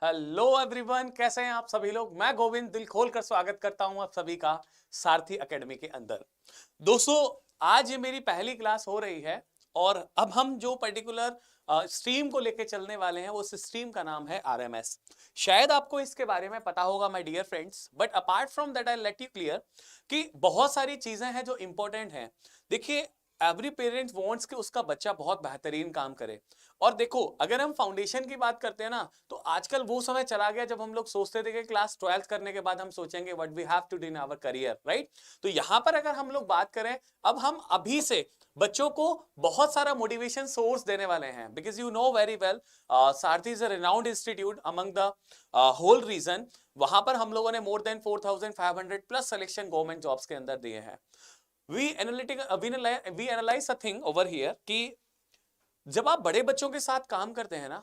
Hello everyone, कैसे हैं आप सभी लोग। मैं गोविंद दिल खोल कर स्वागत करता हूं आप सभी का सारथी एकेडमी के अंदर। दोस्तों, आज ये मेरी पहली क्लास हो रही है और अब हम जो पर्टिकुलर स्ट्रीम को लेके चलने वाले हैं उस स्ट्रीम का नाम है आरएमएस। शायद आपको इसके बारे में पता होगा my dear friends, but apart from that I let you clear कि बहुत सारी चीजें हैं जो इंपॉर्टेंट हैं। देखिए, एवरी पेरेंट वांट्स कि उसका बच्चा बहुत बेहतरीन काम करे। और देखो, अगर हम फाउंडेशन की बात करते हैं ना, तो आजकल वो समय चला गया जब हम लोग सोचते थे कि क्लास 12th करने के बाद हम सोचेंगे what we have to do in our career, right. तो यहां पर अगर हम लोग बात करें, अब हम अभी से बच्चों को बहुत सारा मोटिवेशन सोर्स देने वाले हैं, because you know very well Sarathi is a renowned institute among the whole region. वहां पर हम लोगों ने more than 4500 plus selection government jobs के अंदर दिए हैं। We analyze a thing over here कि जब आप बड़े बच्चों के साथ काम करते हैं ना,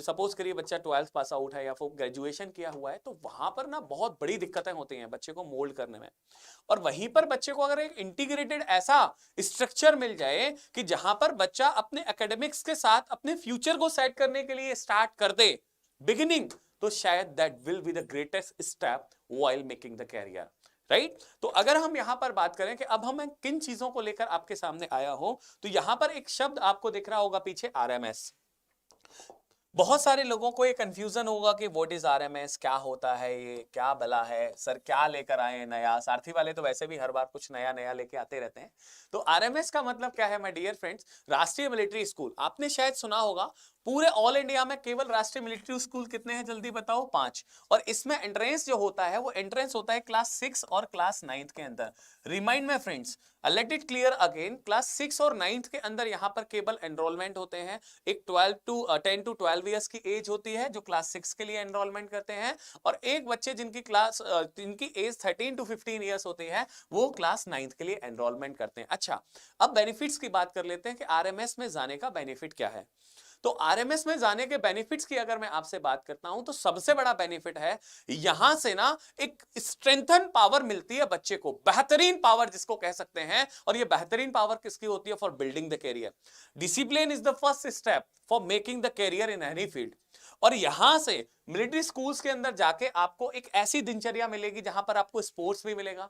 सपोज करिए बच्चा 12th पास आउट है या फिर ग्रेजुएशन किया हुआ है, तो वहां पर ना बहुत बड़ी दिक्कतें होती हैं बच्चे को मोल्ड करने में। और वहीं पर बच्चे को अगर एक इंटीग्रेटेड ऐसा स्ट्रक्चर मिल जाए कि जहां पर बच्चा अपने एकेडमिक्स के साथ अपने फ्यूचर को सेट करने के लिए स्टार्ट कर दे बिगिनिंग, तो शायद that will be the greatest step while making the career, right. तो अगर हम यहां पर बात करें कि अब हम किन चीजों को लेकर आपके सामने आया हूं, तो यहां पर एक शब्द आपको दिख रहा होगा पीछे, आरएमएस। बहुत सारे लोगों को ये कंफ्यूजन होगा कि व्हाट इज आरएमएस, क्या होता है, ये क्या भला है सर, क्या लेकर आए हैं नया। सारथी वाले तो वैसे भी हर बार कुछ नया नया लेके आते रहते हैं। तो आरएमएस का मतलब क्या है माय डियर फ्रेंड्स? राष्ट्रीय मिलिट्री स्कूल। आपने शायद सुना होगा, पूरे ऑल इंडिया में केवल राष्ट्रीय मिलिट्री स्कूल कितने हैं, जल्दी बताओ? 5। और इसमें एंट्रेंस जो होता है वो एंट्रेंस होता है क्लास 6 और क्लास 9 के अंदर। Remind my friends, let it clear again, class 6 और 9 के अंदर यहां पर केवल एनरोलमेंट होते हैं। एक 10 टू 12 ईयर्स की एज होती है जो क्लास 6 के लिए एनरोलमेंट करते हैं, और एक बच्चे जिनकी एज 13 टू 15 ईयर्स होती है वो क्लास 9 के लिए एनरोलमेंट करते हैं। अच्छा, अब बेनिफिट्स की बात कर लेते हैं कि आरएमएस में जाने का बेनिफिट क्या है। तो आरएमएस में जाने के बेनिफिट्स की अगर मैं आपसे बात करता हूं, तो सबसे बड़ा बेनिफिट है यहां से ना एक स्ट्रेंथन पावर मिलती है बच्चे को, बेहतरीन पावर जिसको कह सकते हैं। और ये बेहतरीन पावर किसकी होती है? For building the career. Discipline is the first step for making the career in any field. और यहां से मिलिट्री स्कूल्स के अंदर जाके आपको एक ऐसी दिनचर्या मिलेगी जहां पर आपको स्पोर्ट्स भी मिलेगा,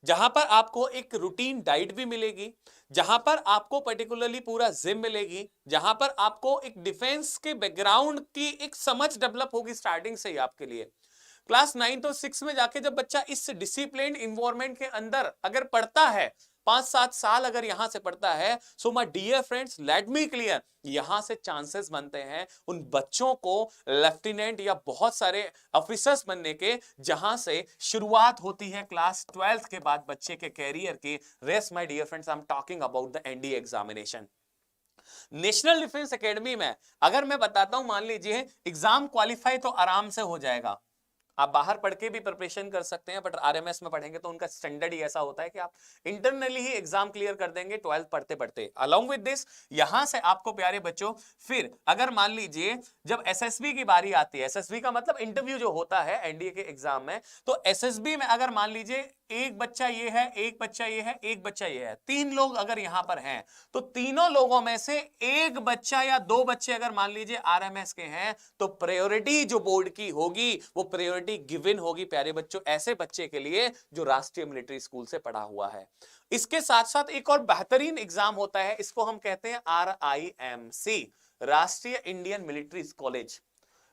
जहां पर आपको एक रूटीन डाइट भी मिलेगी, जहां पर आपको पर्टिकुलरली पूरा जिम मिलेगी, जहां पर आपको एक डिफेंस के बैकग्राउंड की एक समझ डेवलप होगी स्टार्टिंग से ही आपके लिए। क्लास 9 और 6 में जाके जब बच्चा इस डिसिप्लिन इन्वायरमेंट के अंदर अगर पढ़ता है, 5-7 साल अगर यहां से पढ़ता है, so my dear friends let me clear, यहां से चांसेस बनते हैं उन बच्चों को लेफ्टिनेंट या बहुत सारे ऑफिसर्स बनने के, जहां से शुरुआत होती है क्लास 12th के बाद बच्चे के कैरियर की रेस। My dear friends, I am talking about the NDA examination. National Defence Academy में अगर मैं बताता हूं, मान लीजिए एग्जाम क्वालिफाई तो आराम से हो जाएगा, आप बाहर पढ़ के भी प्रिपरेशन कर सकते हैं, बट आरएमएस में पढ़ेंगे तो उनका स्टैंडर्ड ही ऐसा होता है कि आप इंटरनली ही एग्जाम क्लियर कर देंगे 12th पढ़ते पढ़ते। अलोंग विद दिस, यहां से आपको प्यारे बच्चों, फिर अगर मान लीजिए जब एसएसबी की बारी आती है, एसएसबी का मतलब इंटरव्यू जो होता है एनडीए के एग्जाम में, तो एसएसबी में अगर मान लीजिए एक बच्चा ये है, एक बच्चा ये है, एक बच्चा ये है, 3 लोग अगर यहां पर हैं, तो तीनों लोगों में से एक बच्चा या 2 बच्चे अगर मान लीजिए आरएमएस के हैं, तो प्रायोरिटी जो बोर्ड की होगी वो प्रायोरिटी गिवन होगी प्यारे बच्चों ऐसे बच्चे के लिए जो राष्ट्रीय मिलिट्री स्कूल से पढ़ा हुआ है। इसके साथ साथ एक और बेहतरीन एग्जाम होता है, इसको हम कहते हैं RIMC, राष्ट्रीय इंडियन मिलिट्री कॉलेज।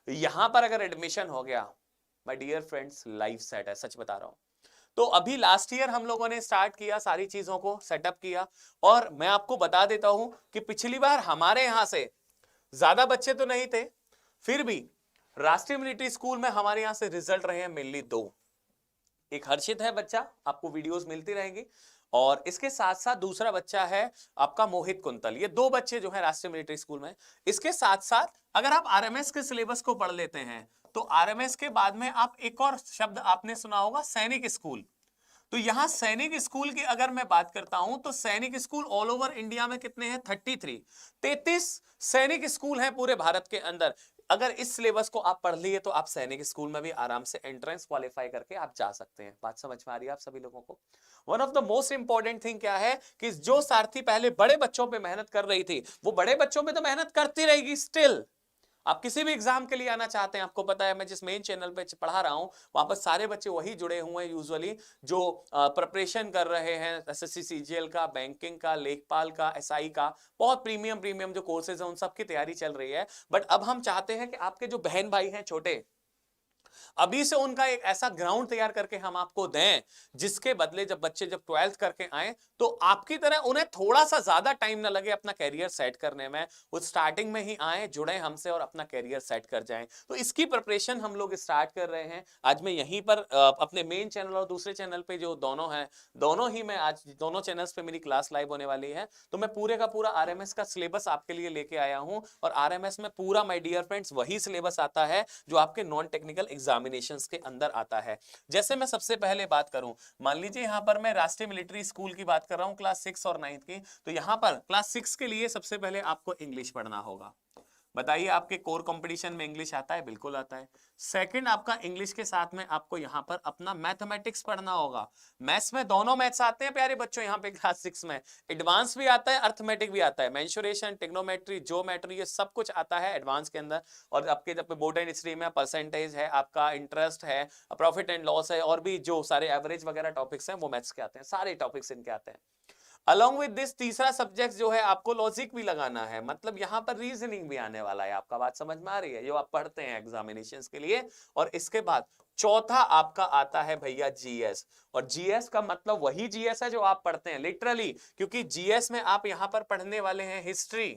यहां पर अगर एडमिशन हो गया, my dear friends life set है, सच बता रहा हूं। तो अभी लास्ट ईयर हम लोगों ने स्टार्ट किया, सारी चीजों को सेटअप किया, और मैं आपको बता देता हूं कि पिछली बार हमारे यहां से ज्यादा बच्चे तो नहीं थे, फिर भी राष्ट्रीय मिलिट्री स्कूल में हमारे यहां से रिजल्ट रहे हैं मेनली 2। एक हर्षित है बच्चा, आपको वीडियोस मिलती रहेंगी, और इसके साथ साथ दूसरा बच्चा है आपका मोहित कुंतल। ये 2 बच्चे जो है राष्ट्रीय मिलिट्री स्कूल में। इसके साथ साथ अगर आप आरएमएस के सिलेबस को पढ़ लेते हैं, तो आरएमएस के बाद में आप एक और शब्द आपने सुना होगा, सैनिक स्कूल। तो यहां सैनिक स्कूल की अगर मैं बात करता हूं, तो सैनिक स्कूल ऑल ओवर इंडिया में कितने हैं? 33 सैनिक स्कूल हैं पूरे भारत के अंदर। अगर इस सिलेबस को आप पढ़ लिए, तो आप सैनिक स्कूल में भी आराम से एंट्रेंस क्वालिफाई करके आप जा सकते हैं। बात समझ में आ रही है आप सभी लोगों को? One of the most important thing क्या है कि जो सारथी पहले बड़े बच्चों पे मेहनत कर रही थी, वो बड़े बच्चों पे तो मेहनत करती रहेगी स्टिल, आप किसी भी एग्जाम के लिए आना चाहते हैं, आपको पता है मैं जिस मेन चैनल पे पढ़ा रहा हूं वहां पर सारे बच्चे वही जुड़े हुए हैं यूजुअली जो प्रिपरेशन कर रहे हैं एसएससी सीजीएल का, बैंकिंग का, लेखपाल का, एसआई का, बहुत प्रीमियम प्रीमियम जो कोर्सेज हैं उन सब की तैयारी चल रही है। बट अब हम चाहते हैं कि आपके जो बहन भाई हैं छोटे, अभी से उनका एक ऐसा ग्राउंड तैयार करके हम आपको दें जिसके बदले जब बच्चे जब 12th करके आए तो आपकी तरह उन्हें थोड़ा सा ज्यादा टाइम ना लगे अपना कैरियर सेट करने में, वो स्टार्टिंग में ही आए, जुड़े हमसे और अपना कैरियर सेट कर जाएं। तो इसकी प्रिपरेशन हम लोग स्टार्ट कर रहे हैं। आज मैं यहीं पर अपने मेन चैनल और दूसरे चैनल पे जो दोनों हैं, दोनों ही मैं आज दोनों चैनल्स पे मेरी क्लास लाइव होने वाली है। तो मैं पूरे का पूरा आरएमएस का सिलेबस आपके लिए लेके आया हूं और आरएमएस में पूरा माय डियर फ्रेंड्स वही सिलेबस आता है जो आपके नॉन टेक्निकल एग्जामिनेशंस के अंदर आता है। जैसे मैं सबसे पहले बात करूं, मान लीजिए यहां पर मैं राष्ट्रीय मिलिट्री स्कूल की बात कर रहा हूं क्लास 6 और 9 की, तो यहां पर क्लास 6 के लिए सबसे पहले आपको इंग्लिश पढ़ना होगा। बताइए आपके कोर कंपटीशन में इंग्लिश आता है? बिल्कुल आता है। सेकंड, आपका इंग्लिश के साथ में आपको यहां पर अपना मैथमेटिक्स पढ़ना होगा। मैथ्स में दोनों मैथ्स आते हैं प्यारे बच्चों, यहां पे क्लास 6 में एडवांस भी आता है, अर्थमेटिक भी आता है, मेंसुरेशन, ट्रिग्नोमेट्री, ज्योमेट्री, ये सब कुछ आता है एडवांस के अंदर। और आपके जब बोर्ड एंड स्ट्रीम में परसेंटेज है, आपका इंटरेस्ट है, प्रॉफिट एंड लॉस है, और भी जो सारे एवरेज वगैरह टॉपिक्स हैं वो मैथ्स के आते हैं, सारे टॉपिक्स इनके आते हैं। अलॉन्ग विद दिस तीसरा सब्जेक्ट जो है आपको लॉजिक भी लगाना है, मतलब यहां पर रीजनिंग भी आने वाला है आपका। बात समझ में आ रही है जो आप पढ़ते हैं एग्जामिनेशंस के लिए। और इसके बाद चौथा आपका आता है भैया जीएस, और जीएस का मतलब वही जीएस है जो आप पढ़ते हैं लिटरली, क्योंकि जीएस में आप यहां पर पढ़ने वाले हैं हिस्ट्री,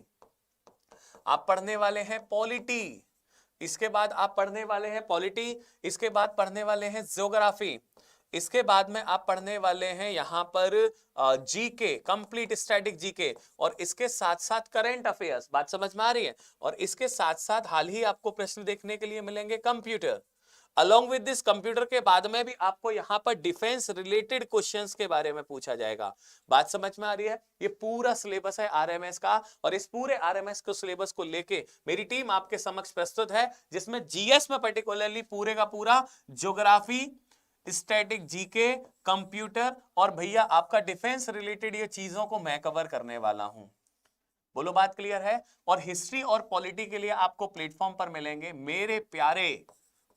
आप पढ़ने वाले हैं पॉलिटी, इसके बाद आप पढ़ने वाले हैं पॉलिटी, इसके बाद पढ़ने वाले हैं ज्योग्राफी, इसके बाद में आप पढ़ने वाले हैं यहां पर जीके, कंप्लीट स्टैटिक जीके, और इसके साथ साथ करंट अफेयर्स। बात समझ में आ रही है? और इसके साथ साथ हाल ही आपको प्रश्न देखने के लिए मिलेंगे computer. Along with this computer के बाद में भी आपको यहां पर डिफेंस रिलेटेड क्वेश्चंस के बारे में पूछा जाएगा। बात समझ में आ रही है? ये पूरा सिलेबस है आरएमएस का, और इस पूरे आरएमएस के सिलेबस को लेके मेरी टीम आपके समक्ष प्रस्तुत है, जिसमें जीएस में पर्टिकुलरली पूरे का पूरा ज्योग्राफी, स्टैटिक जीके, कंप्यूटर और भैया आपका डिफेंस रिलेटेड ये चीजों को मैं कवर करने वाला हूं। बोलो बात क्लियर है? और हिस्ट्री और पॉलिटी के लिए आपको प्लेटफॉर्म पर मिलेंगे मेरे प्यारे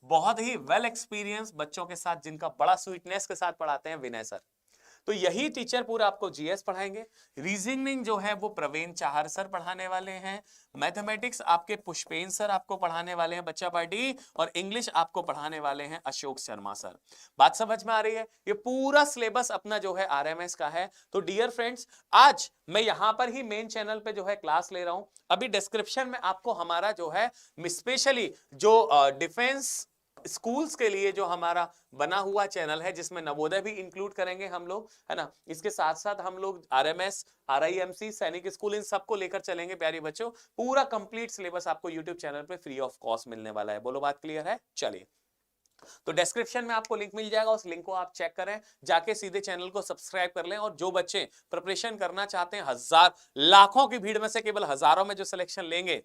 बहुत ही वेल एक्सपीरियंस बच्चों के साथ, जिनका बड़ा स्वीटनेस के साथ पढ़ाते हैं विनय सर। तो यही टीचर पूरा आपको जीएस पढ़ाएंगे। रीजनिंग जो है वो प्रवीण चाहर सर पढ़ाने वाले हैं। मैथमेटिक्स आपके पुष्पेन सर आपको पढ़ाने वाले हैं बच्चा पार्टी, और इंग्लिश आपको पढ़ाने वाले हैं अशोक शर्मा सर। बात समझ में आ रही है? ये पूरा सिलेबस अपना जो है आरएमएस का है। तो डियर फ्रेंड्स, आज मैं यहां पर ही मेन चैनल पे जो है क्लास ले रहा हूं। अभी डिस्क्रिप्शन में आपको हमारा जो है स्पेशली जो डिफेंस स्कूल्स के लिए जो हमारा बना हुआ चैनल है, जिसमें नवोदय भी इंक्लूड करेंगे हम लोग, है ना, इसके साथ साथ हम लोग आरएमएस, आरआईएमसी, सैनिक स्कूल, इन सबको लेकर चलेंगे प्यारे बच्चों। पूरा कंप्लीट सिलेबस आपको यूट्यूब चैनल पे फ्री ऑफ कॉस्ट मिलने वाला है। बोलो बात क्लियर है? चलिए, तो डिस्क्रिप्शन में आपको लिंक मिल जाएगा, उस लिंक को आप चेक करें, जाके सीधे चैनल को सब्सक्राइब कर लें। और जो बच्चे प्रिपरेशन करना चाहते हैं, हजार लाखों की भीड़ में से केवल हजारों में जो सिलेक्शन लेंगे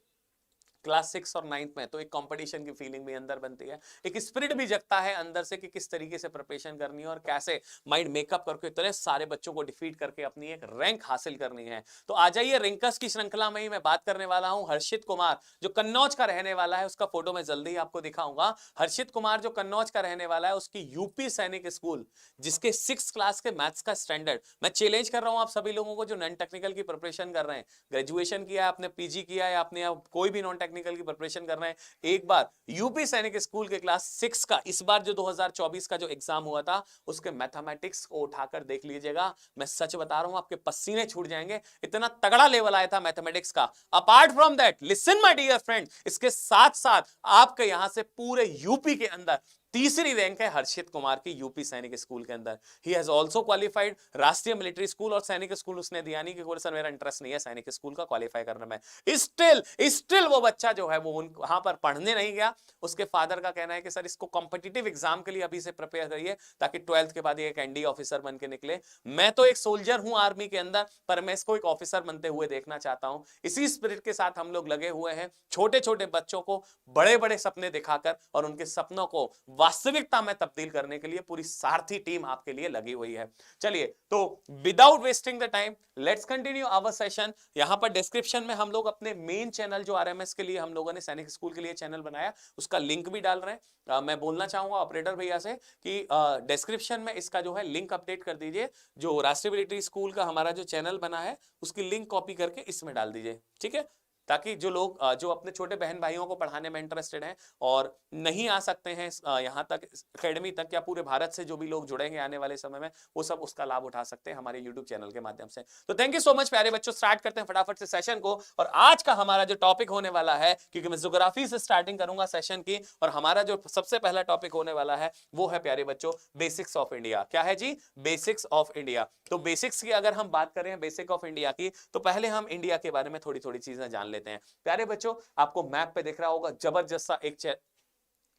क्लास 6 और 9 में, तो एक कंपटीशन की फीलिंग भी अंदर बनती है, एक स्पिरिट भी जगता है अंदर से कि किस तरीके से प्रिपरेशन करनी है और कैसे माइंड मेकअप करके इतने सारे बच्चों को डिफीट करके अपनी एक रैंक हासिल करनी है। तो आ जाइए, रैंकर्स की श्रृंखला में ही मैं बात करने वाला हूं हर्षित कुमार, जो कन्नौज का रहने वाला है। उसका फोटो मैं जल्दी ही आपको दिखाऊंगा। हर्षित कुमार जो कन्नौज का रहने वाला है, उसकी यूपी सैनिक स्कूल, जिसके 6th क्लास के मैथ्स का स्टैंडर्ड, मैं चैलेंज कर रहा हूं आप सभी लोगों को जो नॉन टेक्निकल की प्रिपरेशन कर रहे हैं, ग्रेजुएशन किया है आपने, पीजी किया है आपने, कोई भी नॉन टेक्निकल की प्रिपरेशन कर रहे हैं, एक बार यूपी सैनिक स्कूल के क्लास 6 का इस बार जो 2024 का जो एग्जाम हुआ था, उसके मैथमेटिक्स को उठाकर देख लीजिएगा। मैं सच बता रहा हूं, आपके पसीने छूट जाएंगे, इतना तगड़ा लेवल आया था मैथमेटिक्स का। Apart from that, listen my dear friend, इसके साथ साथ आपके यहां से पूरे यूपी के अंदर तीसरी रैंक है हर्षित कुमार की यूपी सैनिक स्कूल के अंदर। ही हैज आल्सो क्वालिफाइड राष्ट्रीय मिलिट्री स्कूल और सैनिक स्कूल उसने दिया नहीं, क्योंकि सर मेरा इंटरेस्ट नहीं है सैनिक स्कूल का क्वालिफाई करने में। स्टिल वो बच्चा जो है वो वहां पर पढ़ने नहीं गया। उसके फादर का कहना है कि सर इसको कॉम्पिटिटिव एग्जाम के लिए अभी से प्रिपेयर करिए, ताकि 12th के बाद एक एनडी ऑफिसर बन के निकले। मैं तो एक सोल्जर हूं आर्मी के अंदर, पर मैं इसको एक ऑफिसर बनते हुए देखना चाहता हूं। इसी स्पिरिट के साथ हम लोग लगे हुए हैं, छोटे छोटे बच्चों को बड़े बड़े सपने दिखाकर और उनके सपनों को वास्तविकता में तब्दील करने के लिए पूरी सारथी टीम आपके लिए लगी हुई है। चलिए, तो without wasting the time let's continue our session. यहां पर डिस्क्रिप्शन में हम लोग अपने मेन चैनल जो आरएमएस के लिए हम लोगों ने सैनिक स्कूल के लिए चैनल बनाया, उसका लिंक भी डाल रहे हैं। मैं बोलना चाहूंगा ऑपरेटर भैया से कि डिस्क्रिप्शन में इसका जो है लिंक अपडेट कर दीजिए। जो राष्ट्रीय मिलिट्री स्कूल का हमारा जो चैनल बना है उसकी लिंक कॉपी करके इसमें डाल दीजिए, ठीक है, ताकि जो लोग जो अपने छोटे बहन भाइयों को पढ़ाने में इंटरेस्टेड हैं और नहीं आ सकते हैं यहाँ तक एकेडमी तक, या पूरे भारत से जो भी लोग जुड़ेंगे आने वाले समय में, वो सब उसका लाभ उठा सकते हैं हमारे यूट्यूब चैनल के माध्यम से। तो थैंक यू सो मच प्यारे बच्चों, स्टार्ट करते हैं फटाफट से सेशन को। और आज का हमारा जो टॉपिक होने वाला है, क्योंकि मैं ज्योग्राफी से स्टार्टिंग करूंगा सेशन की, और हमारा जो सबसे पहला टॉपिक होने वाला है वो है प्यारे बच्चों बेसिक्स ऑफ इंडिया। क्या है जी? Basics of India. तो बेसिक्स की अगर हम बात करें बेसिक ऑफ इंडिया की, तो पहले हम इंडिया के बारे में थोड़ी थोड़ी चीजें जान लेते हैं। प्यारे बच्चों, आपको मैप पे दिख रहा होगा जबरदस्त सा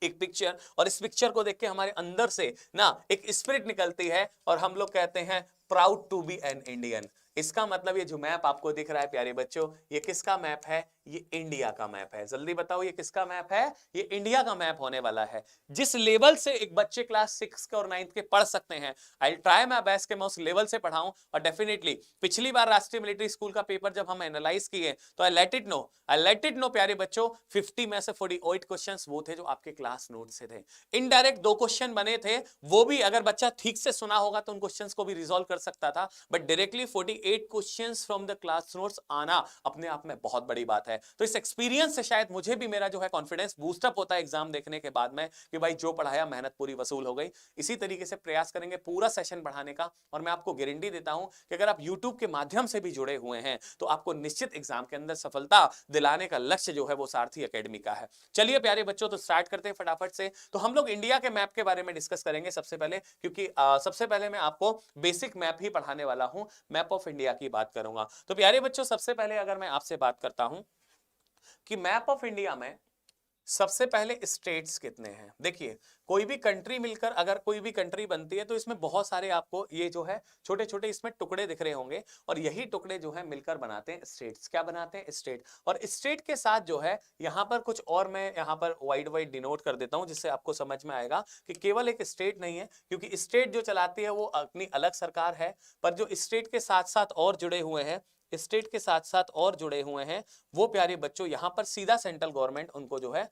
एक पिक्चर, और इस पिक्चर को देख के हमारे अंदर से ना एक स्पिरिट निकलती है और हम लोग कहते हैं proud to be an Indian. इसका मतलब ये जो मैप आपको दिख रहा है प्यारे बच्चों, ये किसका मैप है? ये इंडिया का मैप है। जल्दी बताओ ये किसका मैप है? ये इंडिया का मैप होने वाला है। जिस लेवल से एक बच्चे क्लास 6 के और 9th के पढ़ सकते हैं, आई ट्राई माय बेस्ट कि मैं उस लेवल से पढ़ाऊं। और डेफिनेटली पिछली बार राष्ट्रीय मिलिट्री स्कूल का पेपर जब हम एनालाइज किए, तो आई लेट इट नो प्यारे बच्चों, 50 में से 48 क्वेश्चंस वो थे जो आपके क्लास नोट से थे। इनडायरेक्ट 2 क्वेश्चन बने थे, वो भी अगर बच्चा ठीक से सुना होगा तो उन क्वेश्चंस को भी रिजॉल्व कर सकता था, but directly 48 questions from the class notes आना अपने आप में बहुत बड़ी बात है। तो इस एक्सपीरियंस से शायद मुझे भी मेरा जो है कॉन्फिडेंस बूस्टअप होता है एग्जाम देखने के बाद में, कि भाई जो पढ़ाया मेहनत पूरी वसूल हो गई। इसी तरीके से प्रयास करेंगे पूरा सेशन पढ़ाने का, और मैं आपको गारंटी देता हूं कि अगर आप YouTube के माध्यम से भी जुड़े हुए हैं तो आपको निश्चित एग्जाम के अंदर सफलता दिलाने का लक्ष्य जो है वो सारथी एकेडमी का है। चलिए प्यारे बच्चों, तो स्टार्ट करते हैं फटाफट से। तो हम लोग इंडिया के मैप के बारे में डिस्कस करेंगे सबसे पहले, क्योंकि सबसे पहले मैं आपको बेसिक मैप ही पढ़ाने वाला हूं, मैप ऑफ इंडिया की बात करूंगा। तो प्यारे बच्चों, सबसे पहले अगर मैं आपसे बात करता हूं कि मैप ऑफ इंडिया में सबसे पहले स्टेट्स कितने हैं। देखिए, कोई भी कंट्री मिलकर अगर कोई भी कंट्री बनती है तो इसमें बहुत सारे आपको ये जो है छोटे छोटे इसमें टुकड़े दिख रहे होंगे, और यही टुकड़े जो है मिलकर बनाते हैं स्टेट्स। क्या बनाते हैं? स्टेट। और स्टेट के साथ जो है यहाँ पर कुछ और मैं यहाँ पर वाइड डिनोट कर देता हूँ, जिससे आपको समझ में आएगा कि केवल एक स्टेट नहीं है, क्योंकि स्टेट जो चलाती है वो अपनी अलग सरकार है, पर जो स्टेट के साथ साथ और जुड़े हुए हैं, स्टेट के साथ साथ और जुड़े हुए हैं, वो प्यारे बच्चों यहाँ पर सीधा सेंट्रल गवर्नमेंट उनको जो है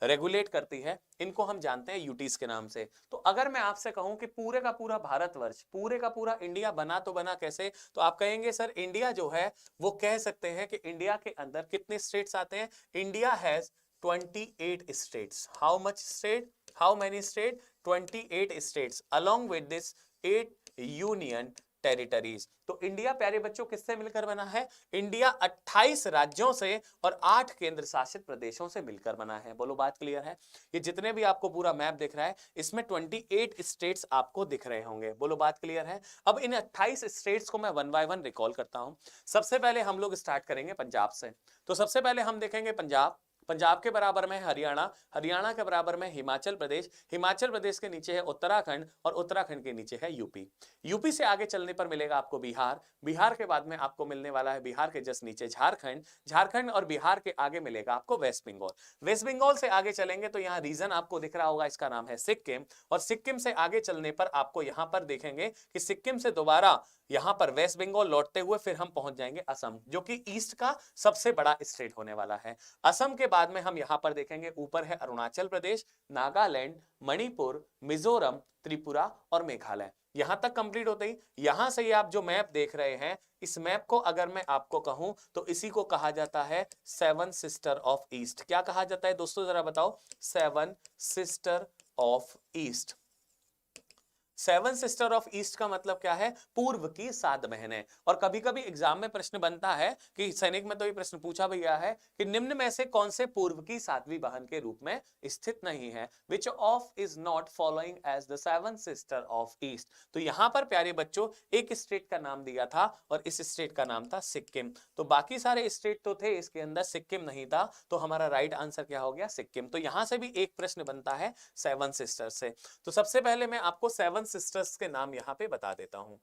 रेगुलेट करती है। इनको हम जानते हैं यूटीज के नाम से। तो अगर मैं आपसे कहूं कि पूरे का पूरा भारतवर्ष, पूरे का पूरा इंडिया बना, तो बना कैसे? तो आप कहेंगे सर इंडिया जो है वो कह सकते हैं कि इंडिया के अंदर कितने स्टेट्स आते हैं? India has 28 states. How much state? How many state? 28 states along with this 8 union territories. तो इंडिया प्यारे बच्चों किससे मिलकर बना है? इंडिया 28 राज्यों से और 8 केंद्र शासित प्रदेशों से मिलकर बना है। बोलो बात क्लियर है? ये जितने भी आपको पूरा मैप दिख रहा है, इसमें 28 स्टेट्स आपको दिख रहे होंगे। बोलो बात क्लियर है? अब इन 28 स्टेट्स को मैं 1 बाय 1 रिकॉल करता हूं। सबसे पहले हम लोग स्टार्ट करेंगे पंजाब से। तो सबसे पहले हम देखेंगे पंजाब। पंजाब के बराबर में हरियाणा, हरियाणा के बराबर में हिमाचल प्रदेश, हिमाचल प्रदेश के नीचे है उत्तराखंड, और उत्तराखंड के नीचे है यूपी। यूपी से आगे चलने पर मिलेगा आपको बिहार, बिहार के बाद में आपको मिलने वाला है बिहार के जस्ट नीचे झारखंड, झारखंड और बिहार के आगे मिलेगा आपको वेस्ट बंगाल। वेस्ट बंगाल से आगे चलेंगे तो यहाँ रीजन आपको दिख रहा होगा, इसका नाम है सिक्किम, और सिक्किम से आगे चलने पर आपको यहाँ पर देखेंगे कि सिक्किम से दोबारा यहां पर वेस्ट बंगाल लौटते हुए फिर हम पहुंच जाएंगे असम, जो कि ईस्ट का सबसे बड़ा स्टेट होने वाला है। असम के बाद में हम यहां पर देखेंगे ऊपर है अरुणाचल प्रदेश, नागालैंड, मणिपुर, मिजोरम, त्रिपुरा और मेघालय। यहां तक कंप्लीट होते ही यहां से आप जो मैप देख रहे हैं, इस मैप को अगर मैं आपको कहूं तो इसी को कहा जाता है 7 सिस्टर ऑफ ईस्ट। क्या कहा जाता है दोस्तों, जरा बताओ? 7 sister of east. 7 sister of east का मतलब क्या है? पूर्व की 7 बहनें। और कभी कभी एग्जाम में प्रश्न बनता है कि सैनिक में तो ये प्रश्न पूछा भी गया है कि निम्न में से कौन से पूर्व की 7वीं बहन के रूप में स्थित नहीं है? Which of is not following as the 7 sister of east. तो यहां पर प्यारे बच्चों एक स्टेट का नाम दिया था, और इस स्टेट का नाम था सिक्किम। तो बाकी सारे स्टेट तो थे, इसके अंदर सिक्किम नहीं था, तो हमारा राइट आंसर क्या हो गया? सिक्किम। तो यहां से भी एक प्रश्न बनता है 7 सिस्टर से। तो सबसे पहले मैं आपको 7 सिस्टर्स के नाम यहां पे बता देता हूं।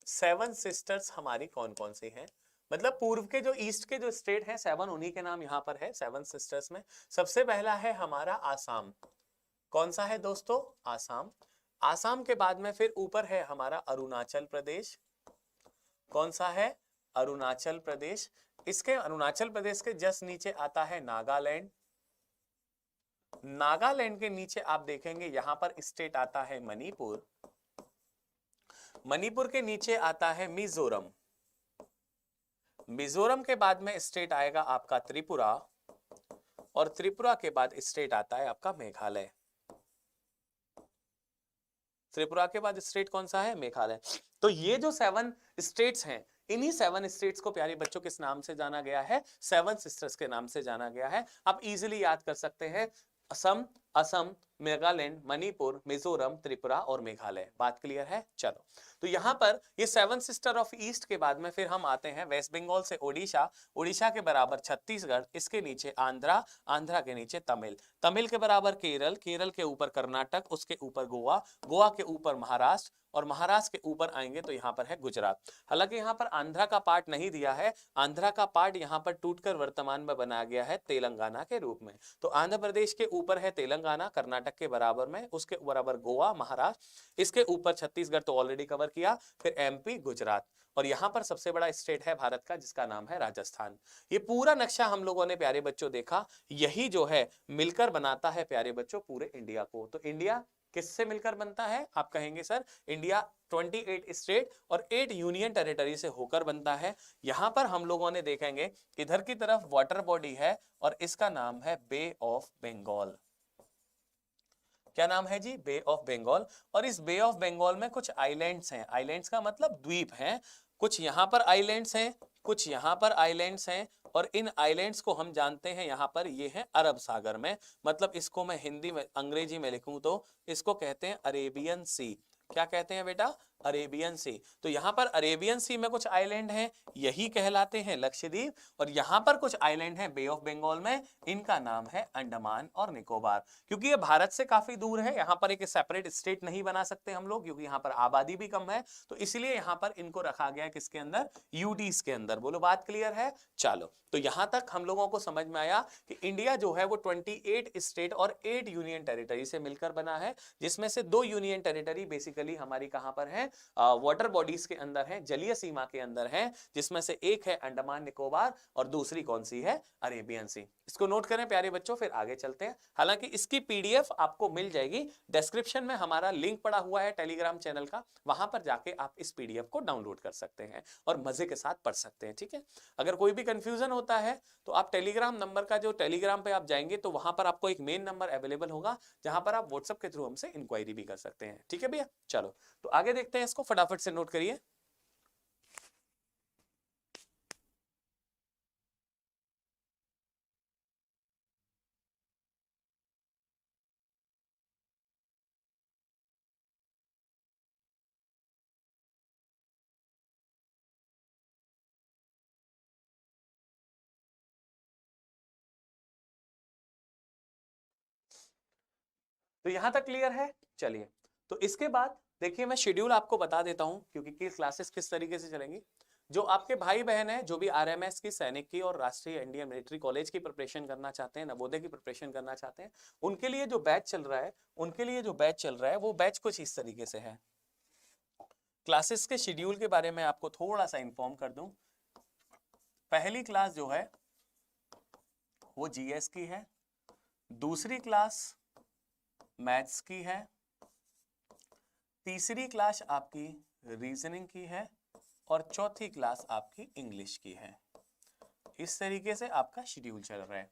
7 सिस्टर्स हमारी कौन कौन सी हैं? मतलब पूर्व के जो ईस्ट के जो स्टेट हैं 7, उन्हीं के नाम यहां पर है 7 सिस्टर्स में। सबसे पहला है हमारा आसाम। कौन सा है दोस्तों? आसाम। आसाम के बाद में फिर ऊपर है हमारा अरुणाचल प्रदेश। कौन सा है? अरुणाचल प्रदेश। इसके अरुणाचल प्रदेश के जस्ट नीचे आता है नागालैंड। नागालैंड के नीचे आप देखेंगे यहां पर स्टेट आता है मणिपुर। मणिपुर के नीचे आता है मिजोरम। मिजोरम के बाद में स्टेट आएगा आपका त्रिपुरा, और त्रिपुरा के बाद स्टेट आता है आपका मेघालय। त्रिपुरा के बाद स्टेट कौन सा है? मेघालय। तो ये जो 7 स्टेट्स हैं, इन्हीं 7 स्टेट्स को प्यारे बच्चों किस नाम से जाना गया है? 7 सिस्टर्स के नाम से जाना गया है। आप इजीली याद कर सकते हैं, असम, नागालैंड, मणिपुर, मिजोरम, त्रिपुरा और मेघालय। बात क्लियर है? चलो, तो यहां पर ये 7 सिस्टर ऑफ ईस्ट के बाद में फिर हम आते हैं वेस्ट बंगाल से ओडिशा, ओडिशा के बराबर छत्तीसगढ़, इसके नीचे आंध्रा, आंध्रा के नीचे तमिल, तमिल के बराबर केरल, केरल के ऊपर कर्नाटक, उसके ऊपर गोवा, गोवा के ऊपर महाराष्ट्र, और महाराष्ट्र के ऊपर आएंगे तो यहाँ पर है गुजरात। हालांकि यहाँ पर आंध्रा का पार्ट नहीं दिया है, आंध्रा का पार्ट यहाँ पर टूटकर वर्तमान में बनाया गया है तेलंगाना के रूप में। तो आंध्र प्रदेश के ऊपर है तेलंगाना, कर्नाटक के बराबर में, उसके बराबर गोवा, महाराष्ट्र, इसके ऊपर छत्तीसगढ़ तो ऑलरेडी कवर किया, फिर एमपी, गुजरात, और यहाँ पर सबसे बड़ा स्टेट है भारत का जिसका नाम है राजस्थान। ये पूरा नक्शा हम लोगों ने प्यारे बच्चों देखा, यही जो है मिलकर बनाता है प्यारे बच्चों पूरे इंडिया को। तो इंडिया किससे मिलकर बनता है? आप कहेंगे सर इंडिया 28 स्टेट और 8 यूनियन टेरिटरी से होकर बनता है। यहां पर हम लोगों ने देखेंगे इधर की तरफ वाटर बॉडी है और इसका नाम है बे ऑफ बंगाल। क्या नाम है जी? बे ऑफ बंगाल। और इस बे ऑफ बंगाल में कुछ आइलैंड्स हैं, आइलैंड्स का मतलब द्वीप हैं, कुछ यहां पर आइलैंड्स हैं, कुछ यहां पर आइलैंड्स हैं, और इन आइलैंड्स को हम जानते हैं यहां पर ये है अरब सागर में। मतलब इसको मैं हिंदी में अंग्रेजी में लिखूं तो इसको कहते हैं अरेबियन सी। क्या कहते हैं बेटा? अरेबियन सी। तो यहां पर अरेबियन सी में कुछ आइलैंड हैं, यही कहलाते हैं लक्षद्वीप, और यहां पर कुछ आइलैंड हैं बे ऑफ बंगाल में, इनका नाम है अंडमान और निकोबार। क्योंकि ये भारत से काफी दूर है, यहां पर एक सेपरेट स्टेट नहीं बना सकते हम लोग, क्योंकि यहां पर आबादी भी कम है, तो इसलिए यहां पर इनको रखा गया किसके अंदर? यूटीज के अंदर। बोलो बात क्लियर है? चलो, तो यहां तक हम लोगों को समझ में आया कि इंडिया जो है वो 28 स्टेट और 8 यूनियन टेरिटरी से मिलकर बना है, जिसमें से 2 यूनियन टेरिटरी बेसिकली हमारी कहां पर है? वाटर बॉडीज के अंदर है, जलीय सीमा के अंदर है, जिसमें से एक है अंडमान निकोबार और दूसरी कौन सी है? अरेबियन सी। इसको नोट करें प्यारे बच्चों, फिर आगे चलते हैं। हालांकि इसकी पीडीएफ आपको मिल जाएगी, डिस्क्रिप्शन में हमारा लिंक पड़ा हुआ है टेलीग्राम चैनल का, वहां पर जाके आप इस पीडीएफ को डाउनलोड कर सकते हैं और मजे के साथ पढ़ सकते हैं। ठीक है, अगर कोई भी कंफ्यूजन होता है तो आप टेलीग्राम नंबर का, जो टेलीग्राम पे आप जाएंगे तो वहां पर आपको एक मेन नंबर अवेलेबल होगा, जहां पर आप व्हाट्सएप के थ्रू हमसे इंक्वायरी भी कर सकते हैं। ठीक है भैया, चलो तो आगे देखते हैं, इसको फटाफट से नोट करिए। तो यहां तक क्लियर है? चलिए, तो इसके बाद देखिए मैं शेड्यूल आपको बता देता हूं, क्योंकि क्लासेस किस तरीके से चलेंगी। जो आपके भाई बहन है, जो भी आरएमएस की, सैनिक की और राष्ट्रीय इंडियन मिलिट्री कॉलेज की प्रिपरेशन करना चाहते हैं, नवोदय की प्रिपरेशन करना चाहते हैं, उनके लिए जो बैच चल रहा है, वो बैच कुछ इस तरीके से है। क्लासेस के शेड्यूल के बारे में आपको थोड़ा सा इंफॉर्म कर दूं। पहली क्लास जो है वो जीएस की है, दूसरी क्लास मैथ्स की है, तीसरी क्लास आपकी रीजनिंग की है, और चौथी क्लास आपकी इंग्लिश की है। इस तरीके से आपका शेड्यूल चल रहा है।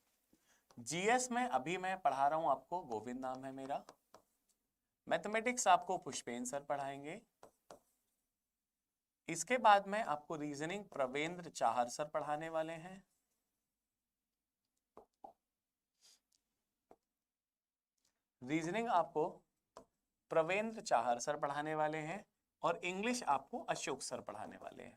जीएस में अभी मैं पढ़ा रहा हूं आपको, गोविंद नाम है मेरा। मैथमेटिक्स आपको पुष्पेन सर पढ़ाएंगे। इसके बाद में आपको रीजनिंग प्रवेंद्र चाहर सर पढ़ाने वाले हैं। रीजनिंग आपको प्रवेंद्र चाहर सर पढ़ाने वाले हैं, और इंग्लिश आपको अशोक सर पढ़ाने वाले हैं।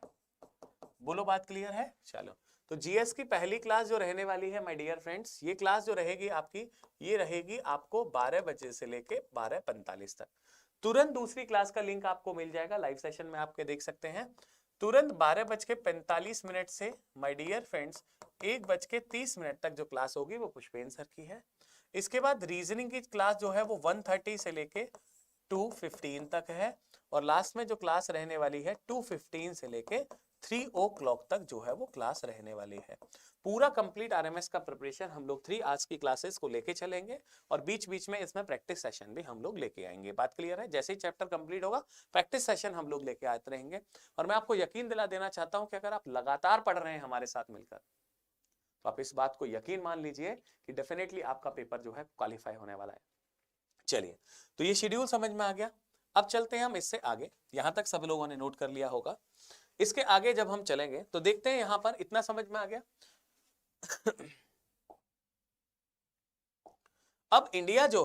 बोलो बात क्लियर है? चलो, तो जीएस की पहली क्लास जो रहने वाली है माय डियर फ्रेंड्स, ये क्लास जो रहेगी आपकी, ये रहेगी आपको 12 बजे से लेके 12:45 तक। तुरंत दूसरी क्लास का लिंक आपको मिल जाएगा, लाइव सेशन में आपके देख सकते हैं। तुरंत 12:45 से माय डियर फ्रेंड्स 1:30 तक जो क्लास होगी वो पुष्पेन सर की है। इसके बाद रीजनिंग की क्लास जो है वो 1:30 से लेके 2:15 तक है, और लास्ट में जो क्लास रहने वाली है 2:15 से लेके 3 o'clock तक जो है वो क्लास रहने वाली है। पूरा कंप्लीट आरएमएस का प्रिपरेशन हम लोग 3 आवर्स की क्लासेस को लेके चलेंगे, और बीच बीच में इसमें प्रैक्टिस सेशन भी हम लोग लेके आएंगे। बात क्लियर है? जैसे ही चैप्टर कंप्लीट होगा प्रैक्टिस सेशन हम लोग लेके आते रहेंगे। और मैं आपको यकीन दिला देना चाहता हूं कि अगर आप लगातार पढ़ रहे हैं हमारे साथ मिलकर, तो आप इस बात को यकीन मान लीजिए कि डेफिनेटली आपका पेपर जो है क्वालिफाई होने वाला है। चलिए, तो ये शेड्यूल समझ में आ गया। अब चलते हैं हम इससे आगे। यहां तक सब लोगों ने नोट कर लिया होगा। इसके आगे जब हम चलेंगे तो देखते हैं यहां पर इतना समझ में आ गया। अब इंडिया जो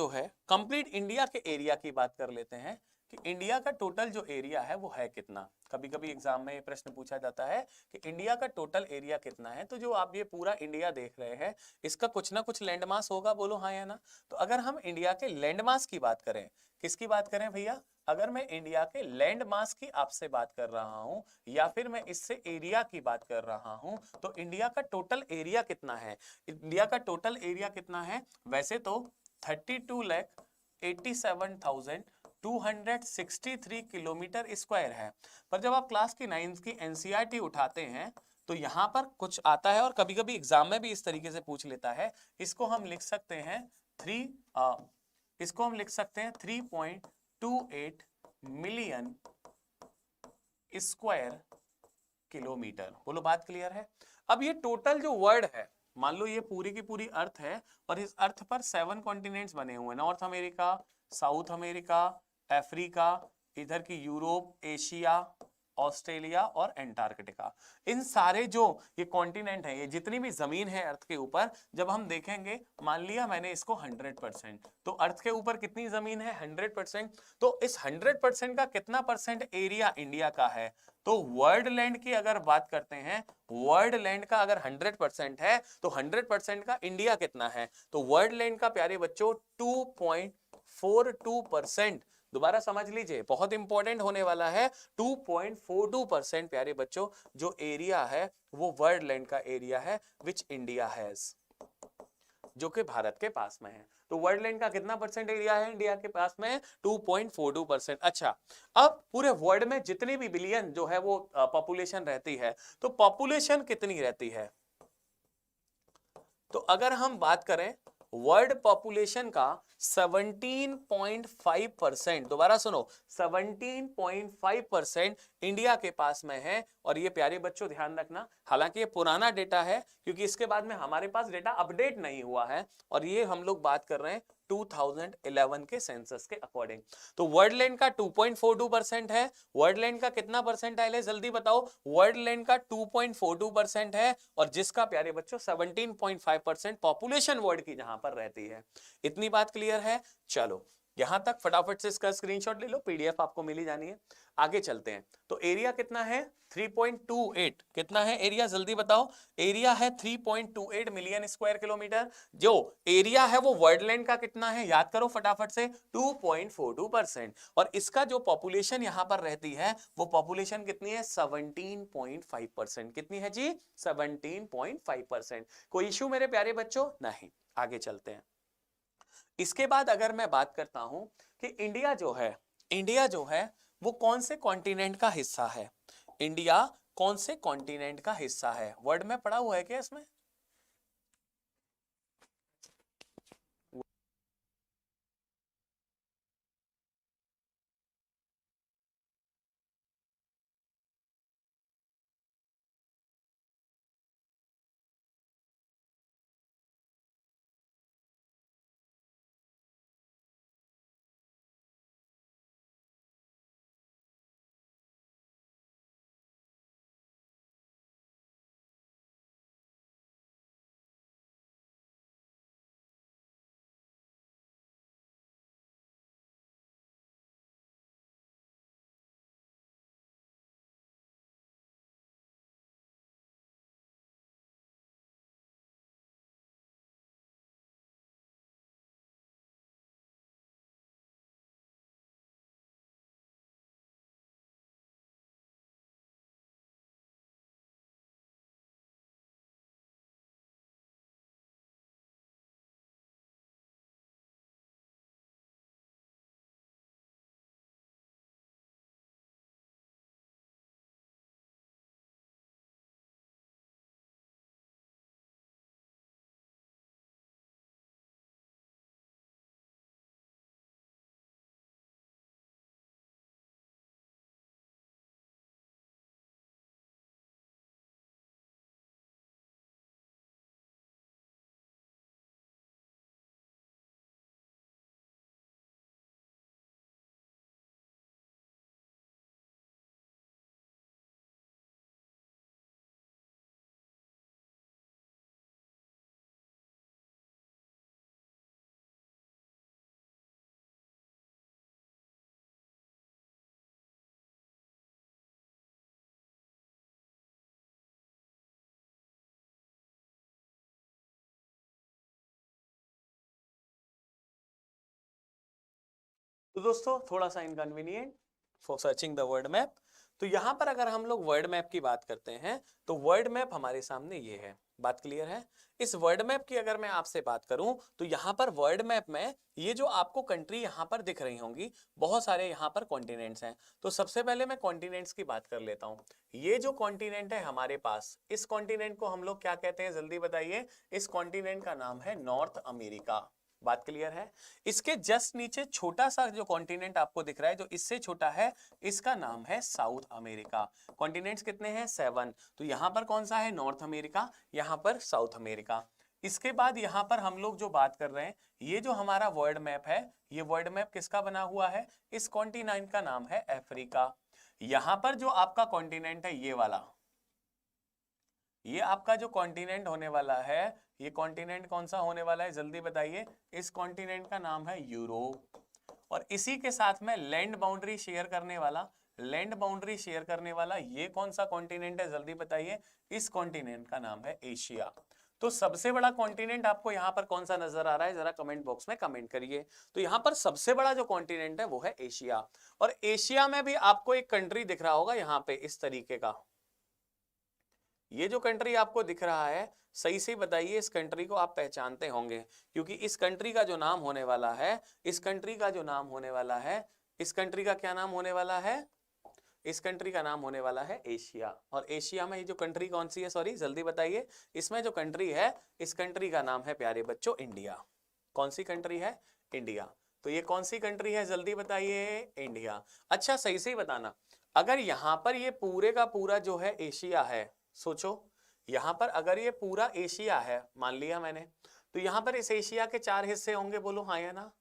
है कंप्लीट इंडिया के एरिया की बात कर लेते हैं कि इंडिया का टोटल जो एरिया है वो है कितना। कभी कभी एग्जाम में ये प्रश्न पूछा जाता है कि इंडिया का टोटल एरिया कितना है। तो जो आप ये पूरा इंडिया देख रहे हैं, इसका कुछ ना कुछ लैंडमास होगा, बोलो हाँ या ना। तो अगर हम इंडिया के लैंडमास की बात करें, किसकी बात करें भैया? अगर मैं इंडिया के लैंड मास की आपसे बात कर रहा हूं, या फिर मैं इससे एरिया की बात कर रहा हूं, तो इंडिया का टोटल एरिया कितना है? इंडिया का टोटल एरिया कितना है? वैसे तो 32,87,263 किलोमीटर स्क्वायर है, पर जब आप क्लास की 9th की एनसीईआरटी उठाते हैं तो यहां पर कुछ आता है, और कभी कभी एग्जाम में भी इस तरीके से पूछ लेता है। इसको हम लिख सकते हैं 3.28 मिलियन स्क्वायर किलोमीटर। बोलो बात क्लियर है? अब ये टोटल जो वर्ड है, मान लो ये पूरी की पूरी अर्थ है, और इस अर्थ पर 7 कॉन्टिनेंट्स बने हुए हैं। North America, south America, Africa, इधर की यूरोप, एशिया, ऑस्ट्रेलिया और एंटार्कटिका। इन सारे जो ये कॉन्टिनेंट है, ये जितनी भी जमीन है अर्थ के ऊपर, जब हम देखेंगे, मान लिया मैंने इसको 100%, तो अर्थ के ऊपर कितनी जमीन है? 100%। तो इस 100% का कितना परसेंट एरिया इंडिया का है? तो वर्ल्ड लैंड की अगर बात करते हैं, वर्ल्ड लैंड का अगर 100% है, तो 100% का इंडिया कितना है? तो वर्ल्ड लैंड का प्यारे बच्चों 2.42%। दोबारा समझ लीजिए, बहुत इंपॉर्टेंट होने वाला है। 2.42% प्यारे बच्चों जो एरिया है वो वर्ल्ड लैंड का एरिया है, विच इंडिया हैज, जो कि भारत के पास में है। तो वर्ल्ड लैंड का कितना परसेंट एरिया है इंडिया के पास में? 2.42%। अच्छा, अब पूरे वर्ल्ड में जितनी भी बिलियन जो है वो पॉपुलेशन रहती है, तो पॉपुलेशन कितनी रहती है? तो अगर हम बात करें वर्ल्ड पॉपुलेशन का 17.5%, दोबारा सुनो, 17.5% इंडिया के पास में है। और ये प्यारे बच्चों ध्यान रखना, हालांकि ये पुराना डेटा है, क्योंकि इसके बाद में हमारे पास डेटा अपडेट नहीं हुआ है, और ये हम लोग बात कर रहे हैं 2011 के सेंसस के अकॉर्डिंग। तो वर्ल्ड लैंड का 2.42% है। वर्ल्ड लैंड का कितना परसेंटाइल है जल्दी बताओ? वर्ल्ड लैंड का 2.42% है, और जिसका प्यारे बच्चों 17.5% पॉपुलेशन वर्ल्ड की जहां पर रहती है। इतनी बात क्लियर है? चलो यहां तक फटाफट से इसका स्क्रीनशॉट ले लो, पीडीएफ आपको मिली जानी है। आगे चलते हैं। तो एरिया कितना है? 3.28। कितना है एरिया जल्दी बताओ? एरिया है 3.28 मिलियन स्क्वायर किलोमीटर। जो एरिया है वो वर्ल्ड लैंड का कितना है? याद करो फटाफट से, 2.42%। और इसका जो पॉपुलेशन यहां पर रहती है वो पॉपुलेशन कितनी है? 17.5%। कितनी है जी? 17.5%। कोई इश्यू मेरे प्यारे बच्चों? नहीं। आगे चलते हैं। इसके बाद अगर मैं बात करता हूं कि इंडिया जो है वो कौन से कॉन्टिनेंट का हिस्सा है? इंडिया कौन से कॉन्टिनेंट का हिस्सा है? वर्ड में पढ़ा हुआ है क्या इसमें? तो दोस्तों थोड़ा सा inconvenient for searching the world map. तो यहां पर अगर हम लोग वर्ल्ड मैप की बात करते हैं तो वर्ल्ड मैप हमारे सामने ये है। बात क्लियर है? इस वर्ल्ड मैप की अगर मैं आपसे बात करूं तो यहां पर वर्ल्ड मैप में ये जो आपको कंट्री यहां पर दिख रही होंगी, बहुत सारे यहां पर कॉन्टिनेंट्स हैं। तो सबसे पहले मैं कॉन्टिनेंट्स की बात कर लेता हूं। ये जो कॉन्टिनेंट है हमारे पास, इस कॉन्टिनेंट को हम लोग क्या कहते हैं जल्दी बताइए? इस कॉन्टिनेंट का नाम है नॉर्थ अमेरिका। बात क्लियर है? इसके जस्ट नीचे छोटा सा जो कॉन्टिनेंट आपको दिख रहा है, जो इससे छोटा है, इसका नाम है साउथ अमेरिका। कॉन्टिनेंट्स कितने हैं? 7। तो यहां पर कौन सा है? नॉर्थ अमेरिका, यहां पर साउथ अमेरिका। इसके बाद यहां पर हम लोग जो बात कर रहे हैं, ये जो हमारा वर्ल्ड मैप है, ये वर्ल्ड मैप किसका बना हुआ है? इस कॉन्टिनेंट का नाम है अफ्रीका। यहां पर जो आपका कॉन्टिनेंट है ये वाला, ये आपका जो कॉन्टिनेंट होने वाला है, ये कॉन्टिनेंट कौन सा होने वाला है जल्दी बताइए? इस कॉन्टिनेंट का नाम है यूरोप। और इसी के साथ में लैंड बाउंड्री शेयर करने वाला, लैंड बाउंड्री शेयर करने वाला ये कौन सा कॉन्टिनेंट है जल्दी बताइए? इस कॉन्टिनेंट का नाम है एशिया। तो सबसे बड़ा कॉन्टिनेंट आपको यहां पर कौन सा नजर आ रहा है? जरा कमेंट बॉक्स में कमेंट करिए। तो यहां पर सबसे बड़ा जो कॉन्टिनेंट है वो है एशिया। और एशिया में भी आपको एक कंट्री दिख रहा होगा यहां पे इस तरीके का। ये जो कंट्री आपको दिख रहा है, सही से बताइए इस कंट्री को आप पहचानते होंगे, क्योंकि इस कंट्री का जो नाम होने वाला है, इस कंट्री का जो नाम होने वाला है, इस कंट्री का क्या नाम होने वाला है? इस कंट्री का नाम होने वाला है एशिया। और एशिया में ये जो कंट्री कौन सी है? सॉरी जल्दी बताइए। इसमें जो कंट्री है, इस कंट्री का नाम है प्यारे बच्चों इंडिया। कौन सी कंट्री है? इंडिया। तो ये कौन सी कंट्री है जल्दी बताइए? इंडिया। अच्छा सही से ही बताना, अगर यहां पर ये पूरे का पूरा जो है एशिया है, सोचो यहां पर अगर ये पूरा एशिया है, मान लिया मैंने, तो यहां पर इस एशिया के 4 हिस्से होंगे, बोलो हाँ या ना?